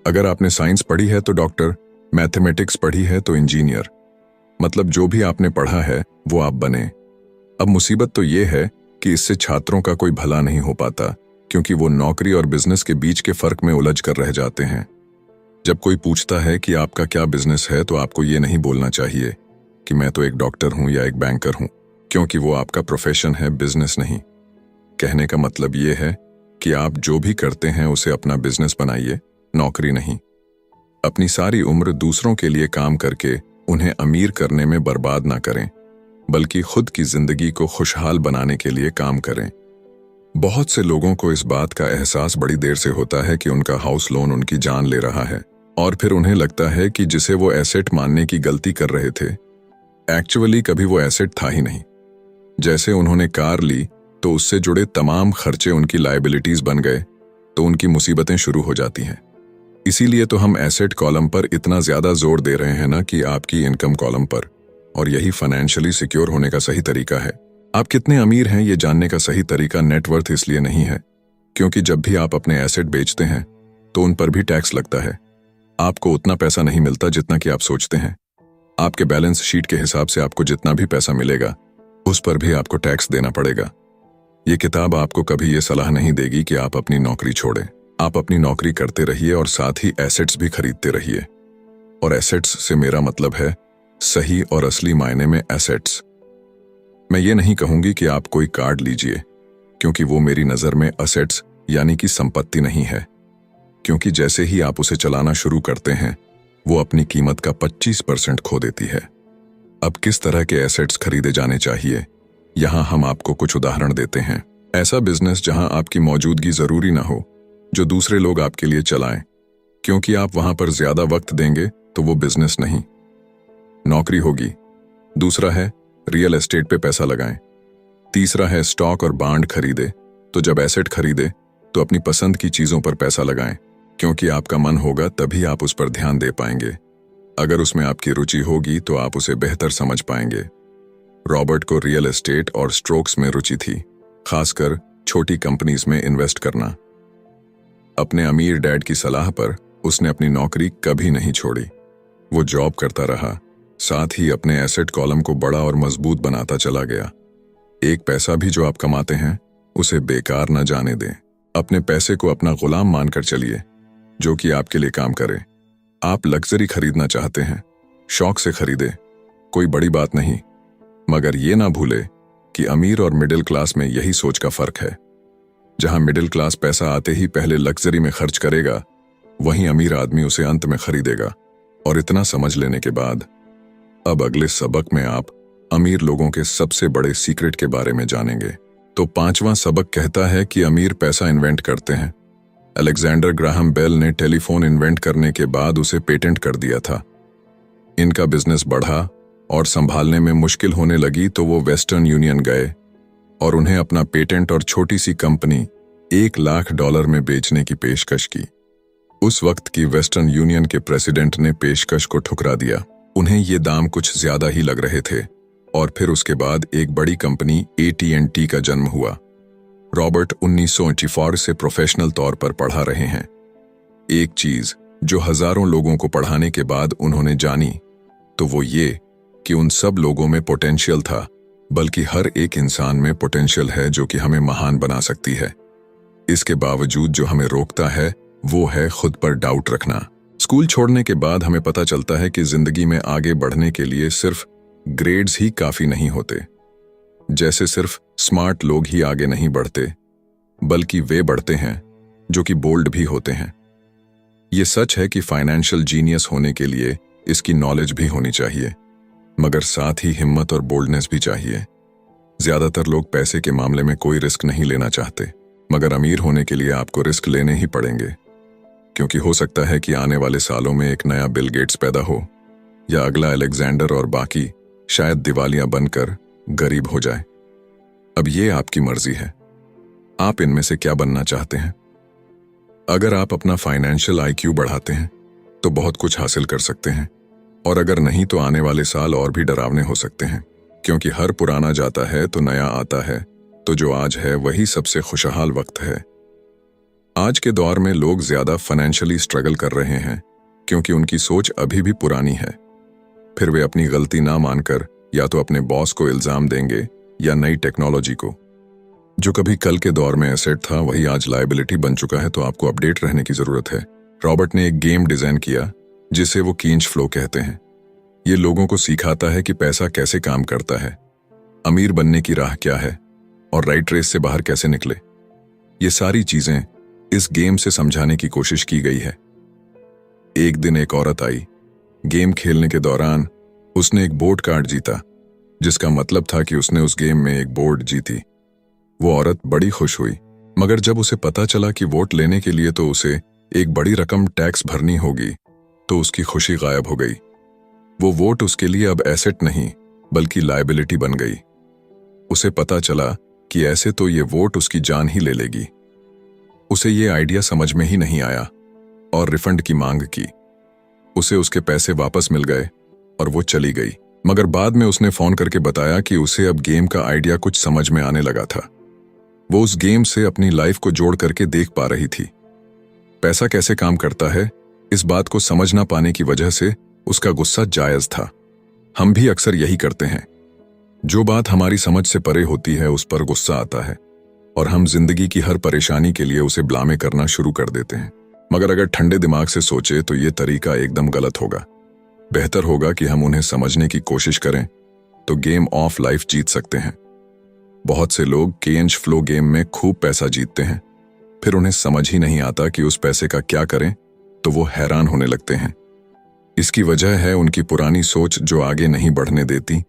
अगर आपने साइंस पढ़ी है तो डॉक्टर, मैथमेटिक्स पढ़ी है तो इंजीनियर, मतलब जो भी आपने पढ़ा है वो आप बने। अब मुसीबत तो ये है कि इससे छात्रों का कोई भला नहीं हो पाता, क्योंकि वो नौकरी और बिजनेस के बीच के फर्क में उलझ कर रह जाते हैं। जब कोई पूछता है कि आपका क्या बिजनेस है तो आपको ये नहीं बोलना चाहिए कि मैं तो एक डॉक्टर हूं या एक बैंकर हूं, क्योंकि वो आपका प्रोफेशन है, बिजनेस नहीं। कहने का मतलब ये है कि आप जो भी करते हैं उसे अपना बिजनेस बनाइए, नौकरी नहीं। अपनी सारी उम्र दूसरों के लिए काम करके उन्हें अमीर करने में बर्बाद ना करें, बल्कि खुद की जिंदगी को खुशहाल बनाने के लिए काम करें। बहुत से लोगों को इस बात का एहसास बड़ी देर से होता है कि उनका हाउस लोन उनकी जान ले रहा है, और फिर उन्हें लगता है कि जिसे वो एसेट मानने की गलती कर रहे थे, एक्चुअली कभी वो एसेट था ही नहीं। जैसे उन्होंने कार ली तो उससे जुड़े तमाम खर्चे उनकी लायबिलिटीज बन गए, तो उनकी मुसीबतें शुरू हो जाती हैं। इसीलिए तो हम एसेट कॉलम पर इतना ज्यादा जोर दे रहे हैं ना कि आपकी इनकम कॉलम पर, और यही फाइनेंशियली सिक्योर होने का सही तरीका है। आप कितने अमीर हैं ये जानने का सही तरीका नेटवर्थ इसलिए नहीं है, क्योंकि जब भी आप अपने एसेट बेचते हैं तो उन पर भी टैक्स लगता है। आपको उतना पैसा नहीं मिलता जितना कि आप सोचते हैं। आपके बैलेंस शीट के हिसाब से आपको जितना भी पैसा मिलेगा उस पर भी आपको टैक्स देना पड़ेगा। ये किताब आपको कभी ये सलाह नहीं देगी कि आप अपनी नौकरी छोड़ें। आप अपनी नौकरी करते रहिए और साथ ही एसेट्स भी खरीदते रहिए। और एसेट्स से मेरा मतलब है सही और असली मायने में एसेट्स। मैं ये नहीं कहूंगी कि आप कोई कार्ड लीजिए, क्योंकि वो मेरी नज़र में असेट्स यानी कि संपत्ति नहीं है, क्योंकि जैसे ही आप उसे चलाना शुरू करते हैं वो अपनी कीमत का 25% खो देती है। अब किस तरह के एसेट्स खरीदे जाने चाहिए, यहां हम आपको कुछ उदाहरण देते हैं। ऐसा बिजनेस जहां आपकी मौजूदगी जरूरी ना हो, जो दूसरे लोग आपके लिए चलाएं, क्योंकि आप वहां पर ज्यादा वक्त देंगे तो वो बिजनेस नहीं, नौकरी होगी। दूसरा है रियल एस्टेट पे पैसा लगाएं। तीसरा है स्टॉक और बांड खरीदे। तो जब एसेट खरीदे तो अपनी पसंद की चीजों पर पैसा लगाएं, क्योंकि आपका मन होगा तभी आप उस पर ध्यान दे पाएंगे। अगर उसमें आपकी रुचि होगी तो आप उसे बेहतर समझ पाएंगे। रॉबर्ट को रियल एस्टेट और स्ट्रोक्स में रुचि थी, खासकर छोटी कंपनीज में इन्वेस्ट करना। अपने अमीर डैड की सलाह पर उसने अपनी नौकरी कभी नहीं छोड़ी। वो जॉब करता रहा, साथ ही अपने एसेट कॉलम को बड़ा और मजबूत बनाता चला गया। एक पैसा भी जो आप कमाते हैं उसे बेकार न जाने दें। अपने पैसे को अपना गुलाम मानकर चलिए, जो कि आपके लिए काम करे। आप लग्जरी खरीदना चाहते हैं, शौक से खरीदे, कोई बड़ी बात नहीं, मगर ये ना भूले कि अमीर और मिडिल क्लास में यही सोच का फर्क है। जहां मिडिल क्लास पैसा आते ही पहले लग्जरी में खर्च करेगा, वहीं अमीर आदमी उसे अंत में खरीदेगा। और इतना समझ लेने के बाद अब अगले सबक में आप अमीर लोगों के सबसे बड़े सीक्रेट के बारे में जानेंगे। तो 5वां सबक कहता है कि अमीर पैसा इन्वेंट करते हैं। अलेक्जेंडर ग्राहम बेल ने टेलीफोन इन्वेंट करने के बाद उसे पेटेंट कर दिया था। इनका बिजनेस बढ़ा और संभालने में मुश्किल होने लगी तो वो वेस्टर्न यूनियन गए और उन्हें अपना पेटेंट और छोटी सी कंपनी $1,00,000 में बेचने की पेशकश की। उस वक्त की वेस्टर्न यूनियन के प्रेसिडेंट ने पेशकश को ठुकरा दिया। उन्हें ये दाम कुछ ज्यादा ही लग रहे थे और फिर उसके बाद एक बड़ी कंपनी AT&T का जन्म हुआ। रॉबर्ट 1984 से प्रोफेशनल तौर पर पढ़ा रहे हैं। एक चीज जो हजारों लोगों को पढ़ाने के बाद उन्होंने जानी तो वो ये कि उन सब लोगों में पोटेंशियल था, बल्कि हर एक इंसान में पोटेंशियल है जो कि हमें महान बना सकती है। इसके बावजूद जो हमें रोकता है वो है खुद पर डाउट रखना। स्कूल छोड़ने के बाद हमें पता चलता है कि जिंदगी में आगे बढ़ने के लिए सिर्फ ग्रेड्स ही काफी नहीं होते। जैसे सिर्फ स्मार्ट लोग ही आगे नहीं बढ़ते, बल्कि वे बढ़ते हैं जो कि बोल्ड भी होते हैं। ये सच है कि फाइनेंशियल जीनियस होने के लिए इसकी नॉलेज भी होनी चाहिए, मगर साथ ही हिम्मत और बोल्डनेस भी चाहिए। ज्यादातर लोग पैसे के मामले में कोई रिस्क नहीं लेना चाहते, मगर अमीर होने के लिए आपको रिस्क लेने ही पड़ेंगे, क्योंकि हो सकता है कि आने वाले सालों में एक नया बिल गेट्स पैदा हो या अगला अलेक्जेंडर और बाकी शायद दिवालिया बनकर गरीब हो जाए। अब ये आपकी मर्जी है, आप इनमें से क्या बनना चाहते हैं। अगर आप अपना फाइनेंशियल IQ बढ़ाते हैं तो बहुत कुछ हासिल कर सकते हैं, और अगर नहीं तो आने वाले साल और भी डरावने हो सकते हैं, क्योंकि हर पुराना जाता है तो नया आता है। तो जो आज है वही सबसे खुशहाल वक्त है। आज के दौर में लोग ज्यादा फाइनेंशियली स्ट्रगल कर रहे हैं क्योंकि उनकी सोच अभी भी पुरानी है। फिर वे अपनी गलती ना मानकर या तो अपने बॉस को इल्जाम देंगे या नई टेक्नोलॉजी को। जो कभी कल के दौर में एसेट था वही आज लायबिलिटी बन चुका है, तो आपको अपडेट रहने की जरूरत है। रॉबर्ट ने एक गेम डिजाइन किया जिसे वो कींच फ्लो कहते हैं। ये लोगों को सिखाता है कि पैसा कैसे काम करता है, अमीर बनने की राह क्या है और राइट रेस से बाहर कैसे निकले। ये सारी चीजें इस गेम से समझाने की कोशिश की गई है। एक दिन एक औरत आई। गेम खेलने के दौरान उसने एक बोर्ड कार्ड जीता, जिसका मतलब था कि उसने उस गेम में एक बोर्ड जीती। वो औरत बड़ी खुश हुई, मगर जब उसे पता चला कि वोट लेने के लिए तो उसे एक बड़ी रकम टैक्स भरनी होगी, तो उसकी खुशी गायब हो गई। वो वोट उसके लिए अब एसेट नहीं बल्कि लायबिलिटी बन गई। उसे पता चला कि ऐसे तो ये वोट उसकी जान ही ले लेगी। उसे ये आइडिया समझ में ही नहीं आया और रिफंड की मांग की। उसे उसके पैसे वापस मिल गए और वो चली गई, मगर बाद में उसने फोन करके बताया कि उसे अब गेम का आइडिया कुछ समझ में आने लगा था। वो उस गेम से अपनी लाइफ को जोड़ करके देख पा रही थी। पैसा कैसे काम करता है, इस बात को समझ ना पाने की वजह से उसका गुस्सा जायज था। हम भी अक्सर यही करते हैं। जो बात हमारी समझ से परे होती है उस पर गुस्सा आता है और हम जिंदगी की हर परेशानी के लिए उसे ब्लामे करना शुरू कर देते हैं। मगर अगर ठंडे दिमाग से सोचे तो ये तरीका एकदम गलत होगा। बेहतर होगा कि हम उन्हें समझने की कोशिश करें, तो गेम ऑफ लाइफ जीत सकते हैं। बहुत से लोग कैश फ्लो गेम में खूब पैसा जीतते हैं, फिर उन्हें समझ ही नहीं आता कि उस पैसे का क्या करें, तो वो हैरान होने लगते हैं। इसकी वजह है उनकी पुरानी सोच जो आगे नहीं बढ़ने देती,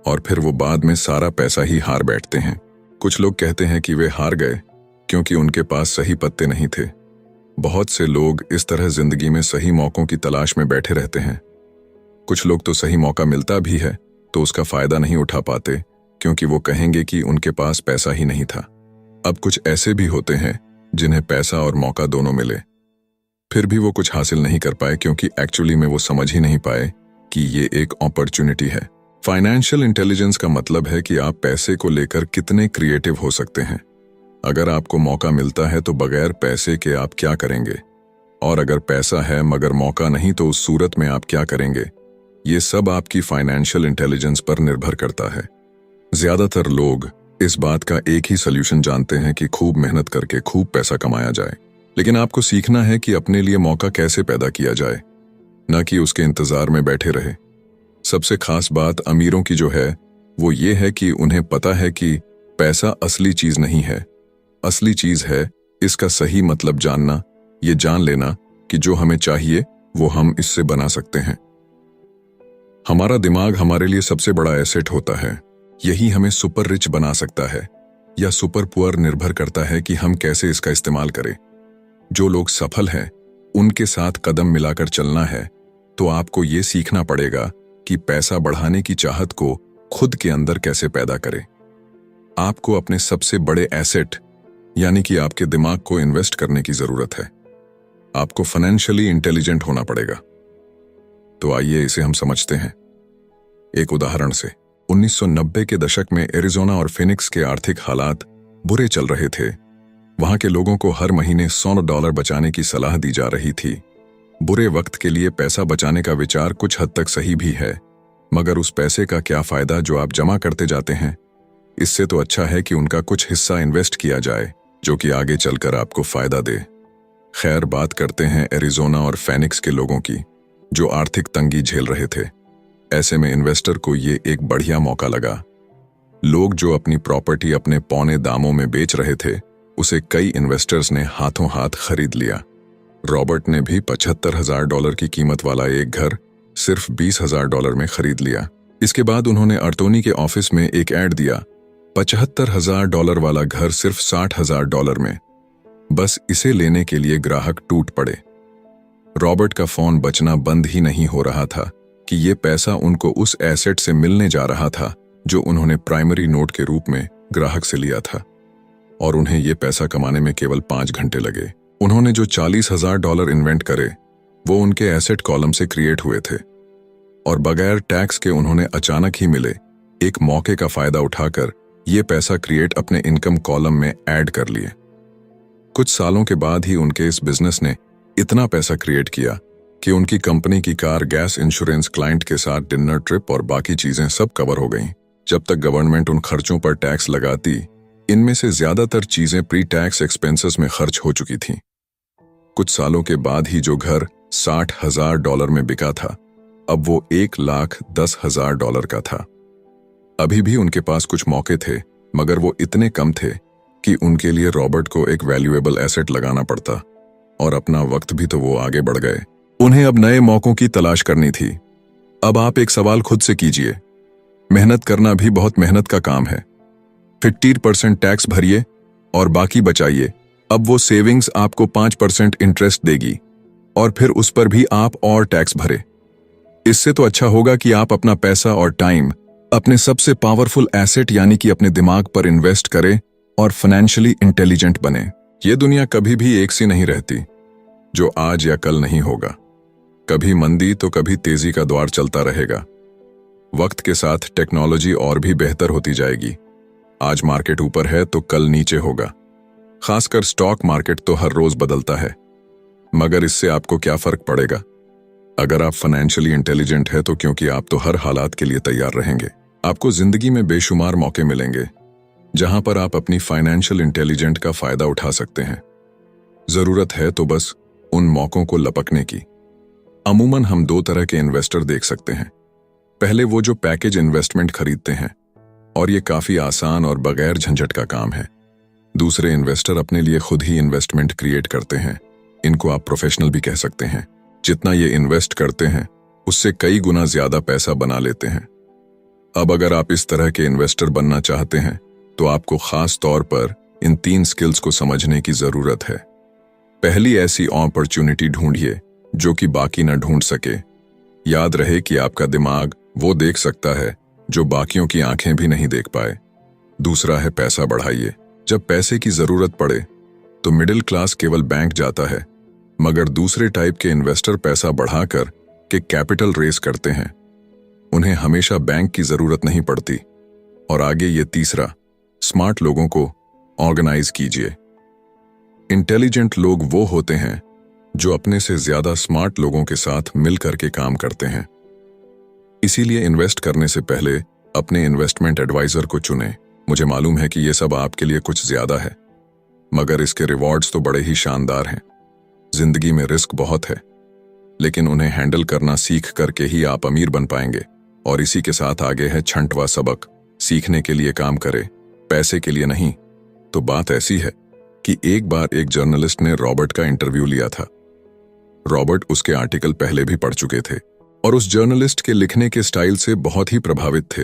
और फिर वो बाद में सारा पैसा ही हार बैठते हैं। कुछ लोग कहते हैं कि वे हार गए क्योंकि उनके पास सही पत्ते नहीं थे। बहुत से लोग इस तरह जिंदगी में सही मौकों की तलाश में बैठे रहते हैं। कुछ लोग तो सही मौका मिलता भी है तो उसका फायदा नहीं उठा पाते क्योंकि वो कहेंगे कि उनके पास पैसा ही नहीं था। अब कुछ ऐसे भी होते हैं जिन्हें पैसा और मौका दोनों मिले, फिर भी वो कुछ हासिल नहीं कर पाए क्योंकि एक्चुअली में वो समझ ही नहीं पाए कि ये एक अपॉर्चुनिटी है। फाइनेंशियल इंटेलिजेंस का मतलब है कि आप पैसे को लेकर कितने क्रिएटिव हो सकते हैं। अगर आपको मौका मिलता है तो बगैर पैसे के आप क्या करेंगे, और अगर पैसा है मगर मौका नहीं तो उस सूरत में आप क्या करेंगे। ये सब आपकी फाइनेंशियल इंटेलिजेंस पर निर्भर करता है। ज्यादातर लोग इस बात का एक ही सॉल्यूशन जानते हैं कि खूब मेहनत करके खूब पैसा कमाया जाए, लेकिन आपको सीखना है कि अपने लिए मौका कैसे पैदा किया जाए, न कि उसके इंतजार में बैठे रहे। सबसे खास बात अमीरों की जो है वो ये है कि उन्हें पता है कि पैसा असली चीज नहीं है। असली चीज है इसका सही मतलब जानना, ये जान लेना कि जो हमें चाहिए वो हम इससे बना सकते हैं। हमारा दिमाग हमारे लिए सबसे बड़ा एसेट होता है। यही हमें सुपर रिच बना सकता है या सुपर पुअर, निर्भर करता है कि हम कैसे इसका इस्तेमाल करें। जो लोग सफल हैं उनके साथ कदम मिलाकर चलना है, तो आपको ये सीखना पड़ेगा कि पैसा बढ़ाने की चाहत को खुद के अंदर कैसे पैदा करें। आपको अपने सबसे बड़े एसेट यानी कि आपके दिमाग को इन्वेस्ट करने की जरूरत है। आपको फाइनेंशियली इंटेलिजेंट होना पड़ेगा। तो आइए इसे हम समझते हैं एक उदाहरण से। 1990 के दशक में एरिज़ोना और फिनिक्स के आर्थिक हालात बुरे चल रहे थे। वहां के लोगों को हर महीने $100 बचाने की सलाह दी जा रही थी। बुरे वक्त के लिए पैसा बचाने का विचार कुछ हद तक सही भी है, मगर उस पैसे का क्या फायदा जो आप जमा करते जाते हैं। इससे तो अच्छा है कि उनका कुछ हिस्सा इन्वेस्ट किया जाए जो कि आगे चलकर आपको फायदा दे। खैर, बात करते हैं एरिज़ोना और फिनिक्स के लोगों की जो आर्थिक तंगी झेल रहे थे। ऐसे में इन्वेस्टर को ये एक बढ़िया मौका लगा। लोग जो अपनी प्रॉपर्टी अपने पौने दामों में बेच रहे थे उसे कई इन्वेस्टर्स ने हाथों हाथ खरीद लिया। रॉबर्ट ने भी $75,000 की कीमत वाला एक घर सिर्फ $20,000 में खरीद लिया। इसके बाद उन्होंने अर्तोनी के ऑफिस में एक ऐड दिया, $75,000 वाला घर सिर्फ $60,000 में। बस इसे लेने के लिए ग्राहक टूट पड़े। रॉबर्ट का फोन बजना बंद ही नहीं हो रहा था कि ये पैसा उनको उस एसेट से मिलने जा रहा था जो उन्होंने प्राइमरी नोट के रूप में ग्राहक से लिया था, और उन्हें ये पैसा कमाने में केवल 5 घंटे लगे। उन्होंने जो $40,000 इन्वेंट करे वो उनके एसेट कॉलम से क्रिएट हुए थे, और बगैर टैक्स के उन्होंने अचानक ही मिले एक मौके का फायदा उठाकर ये पैसा क्रिएट अपने इनकम कॉलम में ऐड कर लिए। कुछ सालों के बाद ही उनके इस बिजनेस ने इतना पैसा क्रिएट किया कि उनकी कंपनी की कार, गैस, इंश्योरेंस, क्लाइंट के साथ डिनर ट्रिप और बाकी चीजें सब कवर हो गईं। जब तक गवर्नमेंट उन खर्चों पर टैक्स लगाती, इनमें से ज्यादातर चीजें प्री टैक्स एक्सपेंसेस में खर्च हो चुकी थीं। कुछ सालों के बाद ही जो घर $60,000 में बिका था अब वो $1,10,000 का था। अभी भी उनके पास कुछ मौके थे, मगर वो इतने कम थे कि उनके लिए रॉबर्ट को एक वैल्यूएबल एसेट लगाना पड़ता, और अपना वक्त भी तो वो आगे बढ़ गए। उन्हें अब नए मौकों की तलाश करनी थी। अब आप एक सवाल खुद से कीजिए, मेहनत करना भी बहुत मेहनत का काम है। 50% टैक्स भरिए और बाकी बचाइए। अब वो सेविंग्स आपको 5% इंटरेस्ट देगी, और फिर उस पर भी आप और टैक्स भरे। इससे तो अच्छा होगा कि आप अपना पैसा और टाइम अपने सबसे पावरफुल एसेट यानी कि अपने दिमाग पर इन्वेस्ट करें और फाइनेंशियली इंटेलिजेंट बने। ये दुनिया कभी भी एक सी नहीं रहती, जो आज या कल नहीं होगा। कभी मंदी तो कभी तेजी का दौर चलता रहेगा। वक्त के साथ टेक्नोलॉजी और भी बेहतर होती जाएगी। आज मार्केट ऊपर है तो कल नीचे होगा। खासकर स्टॉक मार्केट तो हर रोज बदलता है, मगर इससे आपको क्या फर्क पड़ेगा? अगर आप फाइनेंशियली इंटेलिजेंट है तो क्योंकि आप तो हर हालात के लिए तैयार रहेंगे। आपको जिंदगी में बेशुमार मौके मिलेंगे जहां पर आप अपनी फाइनेंशियल इंटेलिजेंट का फायदा उठा सकते हैं। जरूरत है तो बस उन मौकों को लपकने की। अमूमन हम दो तरह के इन्वेस्टर देख सकते हैं। पहले वो जो पैकेज इन्वेस्टमेंट खरीदते हैं, और ये काफी आसान और बगैर झंझट का काम है। दूसरे इन्वेस्टर अपने लिए खुद ही इन्वेस्टमेंट क्रिएट करते हैं। इनको आप प्रोफेशनल भी कह सकते हैं। जितना ये इन्वेस्ट करते हैं उससे कई गुना ज्यादा पैसा बना लेते हैं। अब अगर आप इस तरह के इन्वेस्टर बनना चाहते हैं तो आपको खास तौर पर इन 3 स्किल्स को समझने की जरूरत है। पहली, ऐसी अपॉर्चुनिटी ढूंढिए जो कि बाकी न ढूंढ सके। याद रहे कि आपका दिमाग वो देख सकता है जो बाकियों की आंखें भी नहीं देख पाए। दूसरा है, पैसा बढ़ाइए। जब पैसे की जरूरत पड़े तो मिडिल क्लास केवल बैंक जाता है, मगर दूसरे टाइप के इन्वेस्टर पैसा बढ़ाकर के कैपिटल रेस करते हैं। उन्हें हमेशा बैंक की जरूरत नहीं पड़ती। और आगे ये तीसरा, स्मार्ट लोगों को ऑर्गेनाइज कीजिए। इंटेलिजेंट लोग वो होते हैं जो अपने से ज्यादा स्मार्ट लोगों के साथ मिलकर के काम करते हैं। इसीलिए इन्वेस्ट करने से पहले अपने इन्वेस्टमेंट एडवाइजर को चुनें। मुझे मालूम है कि यह सब आपके लिए कुछ ज्यादा है, मगर इसके रिवॉर्ड्स तो बड़े ही शानदार हैं। जिंदगी में रिस्क बहुत है, लेकिन उन्हें हैंडल करना सीख करके ही आप अमीर बन पाएंगे। और इसी के साथ आगे है छंटवा सबक, सीखने के लिए काम करें, पैसे के लिए नहीं। तो बात ऐसी है कि एक बार एक जर्नलिस्ट ने रॉबर्ट का इंटरव्यू लिया था। रॉबर्ट उसके आर्टिकल पहले भी पढ़ चुके थे और उस जर्नलिस्ट के लिखने के स्टाइल से बहुत ही प्रभावित थे।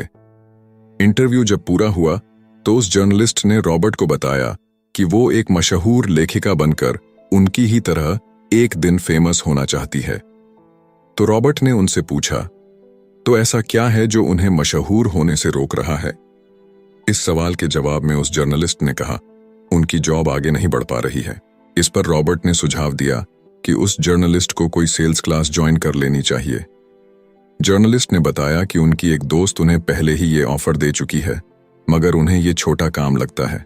इंटरव्यू जब पूरा हुआ तो उस जर्नलिस्ट ने रॉबर्ट को बताया कि वो एक मशहूर लेखिका बनकर उनकी ही तरह एक दिन फेमस होना चाहती है। तो रॉबर्ट ने उनसे पूछा, तो ऐसा क्या है जो उन्हें मशहूर होने से रोक रहा है? इस सवाल के जवाब में उस जर्नलिस्ट ने कहा, उनकी जॉब आगे नहीं बढ़ पा रही है। इस पर रॉबर्ट ने सुझाव दिया कि उस जर्नलिस्ट को कोई सेल्स क्लास ज्वाइन कर लेनी चाहिए। जर्नलिस्ट ने बताया कि उनकी एक दोस्त उन्हें पहले ही ये ऑफर दे चुकी है, मगर उन्हें ये छोटा काम लगता है।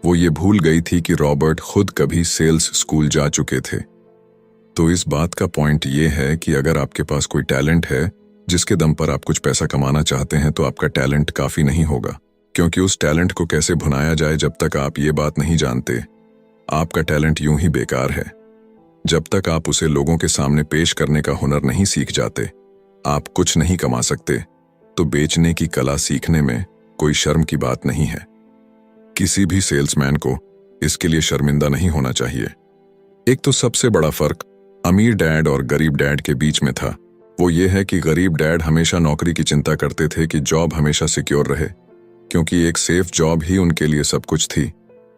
वो ये भूल गई थी कि रॉबर्ट खुद कभी सेल्स स्कूल जा चुके थे। तो इस बात का पॉइंट ये है कि अगर आपके पास कोई टैलेंट है जिसके दम पर आप कुछ पैसा कमाना चाहते हैं, तो आपका टैलेंट काफी नहीं होगा, क्योंकि उस टैलेंट को कैसे भुनाया जाए जब तक आप ये बात नहीं जानते, आपका टैलेंट यूं ही बेकार है। जब तक आप उसे लोगों के सामने पेश करने का हुनर नहीं सीख जाते, आप कुछ नहीं कमा सकते। तो बेचने की कला सीखने में कोई शर्म की बात नहीं है। किसी भी सेल्समैन को इसके लिए शर्मिंदा नहीं होना चाहिए। एक तो सबसे बड़ा फर्क अमीर डैड और गरीब डैड के बीच में था, वो ये है कि गरीब डैड हमेशा नौकरी की चिंता करते थे कि जॉब हमेशा सिक्योर रहे, क्योंकि एक सेफ जॉब ही उनके लिए सब कुछ थी।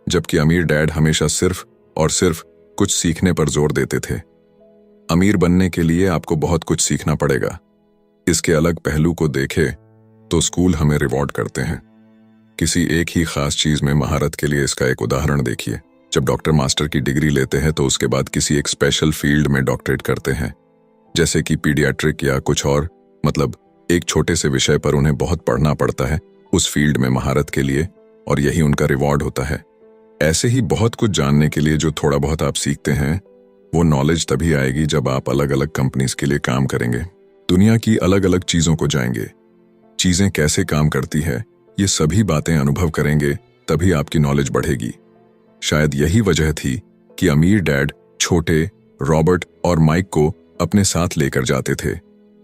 जबकि अमीर डैड हमेशा सिर्फ और सिर्फ कुछ सीखने पर जोर देते थे। अमीर बनने के लिए आपको बहुत कुछ सीखना पड़ेगा। इसके अलग पहलू को देखें तो स्कूल हमें रिवॉर्ड करते हैं किसी एक ही खास चीज में महारत के लिए। इसका एक उदाहरण देखिए, जब डॉक्टर मास्टर की डिग्री लेते हैं तो उसके बाद किसी एक स्पेशल फील्ड में डॉक्टरेट करते हैं, जैसे कि पीडियाट्रिक या कुछ और, मतलब एक छोटे से विषय पर उन्हें बहुत पढ़ना पड़ता है उस फील्ड में महारत के लिए, और यही उनका रिवॉर्ड होता है। ऐसे ही बहुत कुछ जानने के लिए जो थोड़ा बहुत आप सीखते हैं, वो नॉलेज तभी आएगी जब आप अलग अलग कंपनीज के लिए काम करेंगे, दुनिया की अलग अलग चीजों को जाएंगे, चीजें कैसे काम करती है, ये सभी बातें अनुभव करेंगे, तभी आपकी नॉलेज बढ़ेगी। शायद यही वजह थी कि अमीर डैड छोटे रॉबर्ट और माइक को अपने साथ लेकर जाते थे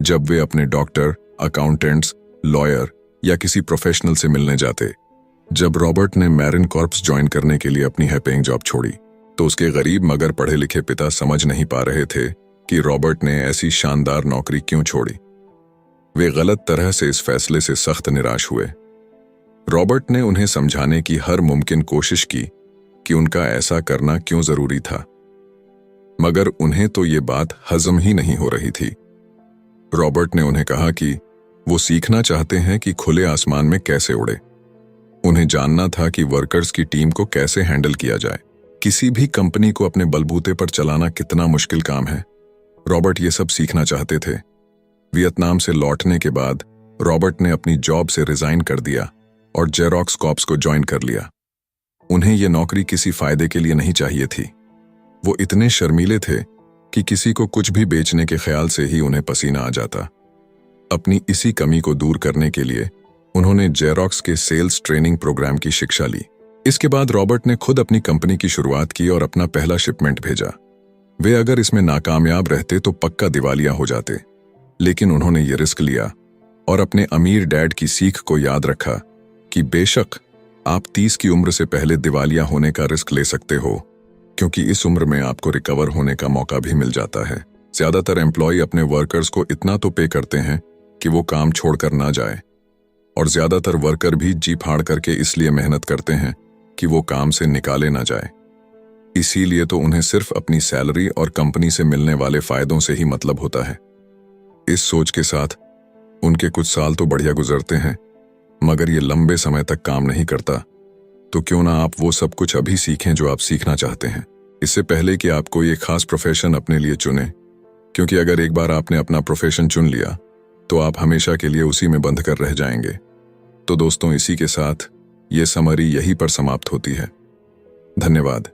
जब वे अपने डॉक्टर, अकाउंटेंट्स, लॉयर या किसी प्रोफेशनल से मिलने जाते। जब रॉबर्ट ने मैरिन कॉर्प्स ज्वाइन करने के लिए अपनी हाई पेइंग जॉब छोड़ी, तो उसके गरीब मगर पढ़े लिखे पिता समझ नहीं पा रहे थे कि रॉबर्ट ने ऐसी शानदार नौकरी क्यों छोड़ी। वे गलत तरह से इस फैसले से सख्त निराश हुए। रॉबर्ट ने उन्हें समझाने की हर मुमकिन कोशिश की कि उनका ऐसा करना क्यों जरूरी था, मगर उन्हें तो ये बात हजम ही नहीं हो रही थी। रॉबर्ट ने उन्हें कहा कि वो सीखना चाहते हैं कि खुले आसमान में कैसे उड़े। उन्हें जानना था कि वर्कर्स की टीम को कैसे हैंडल किया जाए। किसी भी कंपनी को अपने बलबूते पर चलाना कितना मुश्किल काम है। रॉबर्ट ये सब सीखना चाहते थे। वियतनाम से लौटने के बाद रॉबर्ट ने अपनी जॉब से रिजाइन कर दिया और जेरोक्स कॉर्प्स को ज्वाइन कर लिया। उन्हें यह नौकरी किसी फायदे के लिए नहीं चाहिए थी। वो इतने शर्मीले थे कि किसी को कुछ भी बेचने के ख्याल से ही उन्हें पसीना आ जाता। अपनी इसी कमी को दूर करने के लिए उन्होंने जेरोक्स के सेल्स ट्रेनिंग प्रोग्राम की शिक्षा ली। इसके बाद रॉबर्ट ने खुद अपनी कंपनी की शुरुआत की और अपना पहला शिपमेंट भेजा। वे अगर इसमें नाकामयाब रहते तो पक्का दिवालिया हो जाते, लेकिन उन्होंने ये रिस्क लिया और अपने अमीर डैड की सीख को याद रखा कि बेशक आप 30 की उम्र से पहले दिवालिया होने का रिस्क ले सकते हो, क्योंकि इस उम्र में आपको रिकवर होने का मौका भी मिल जाता है। ज्यादातर एम्प्लॉय अपने वर्कर्स को इतना तो पे करते हैं कि वो काम छोड़कर ना जाए, और ज्यादातर वर्कर भी जी फाड़ करके इसलिए मेहनत करते हैं कि वो काम से निकाले ना जाए। इसीलिए तो उन्हें सिर्फ अपनी सैलरी और कंपनी से मिलने वाले फायदों से ही मतलब होता है। इस सोच के साथ उनके कुछ साल तो बढ़िया गुजरते हैं, मगर ये लंबे समय तक काम नहीं करता। तो क्यों ना आप वो सब कुछ अभी सीखें जो आप सीखना चाहते हैं, इससे पहले कि आप कोई एक खास प्रोफेशन अपने लिए चुनें, क्योंकि अगर एक बार आपने अपना प्रोफेशन चुन लिया तो आप हमेशा के लिए उसी में बंध कर रह जाएंगे। तो दोस्तों, इसी के साथ ये समरी यहीं पर समाप्त होती है। धन्यवाद।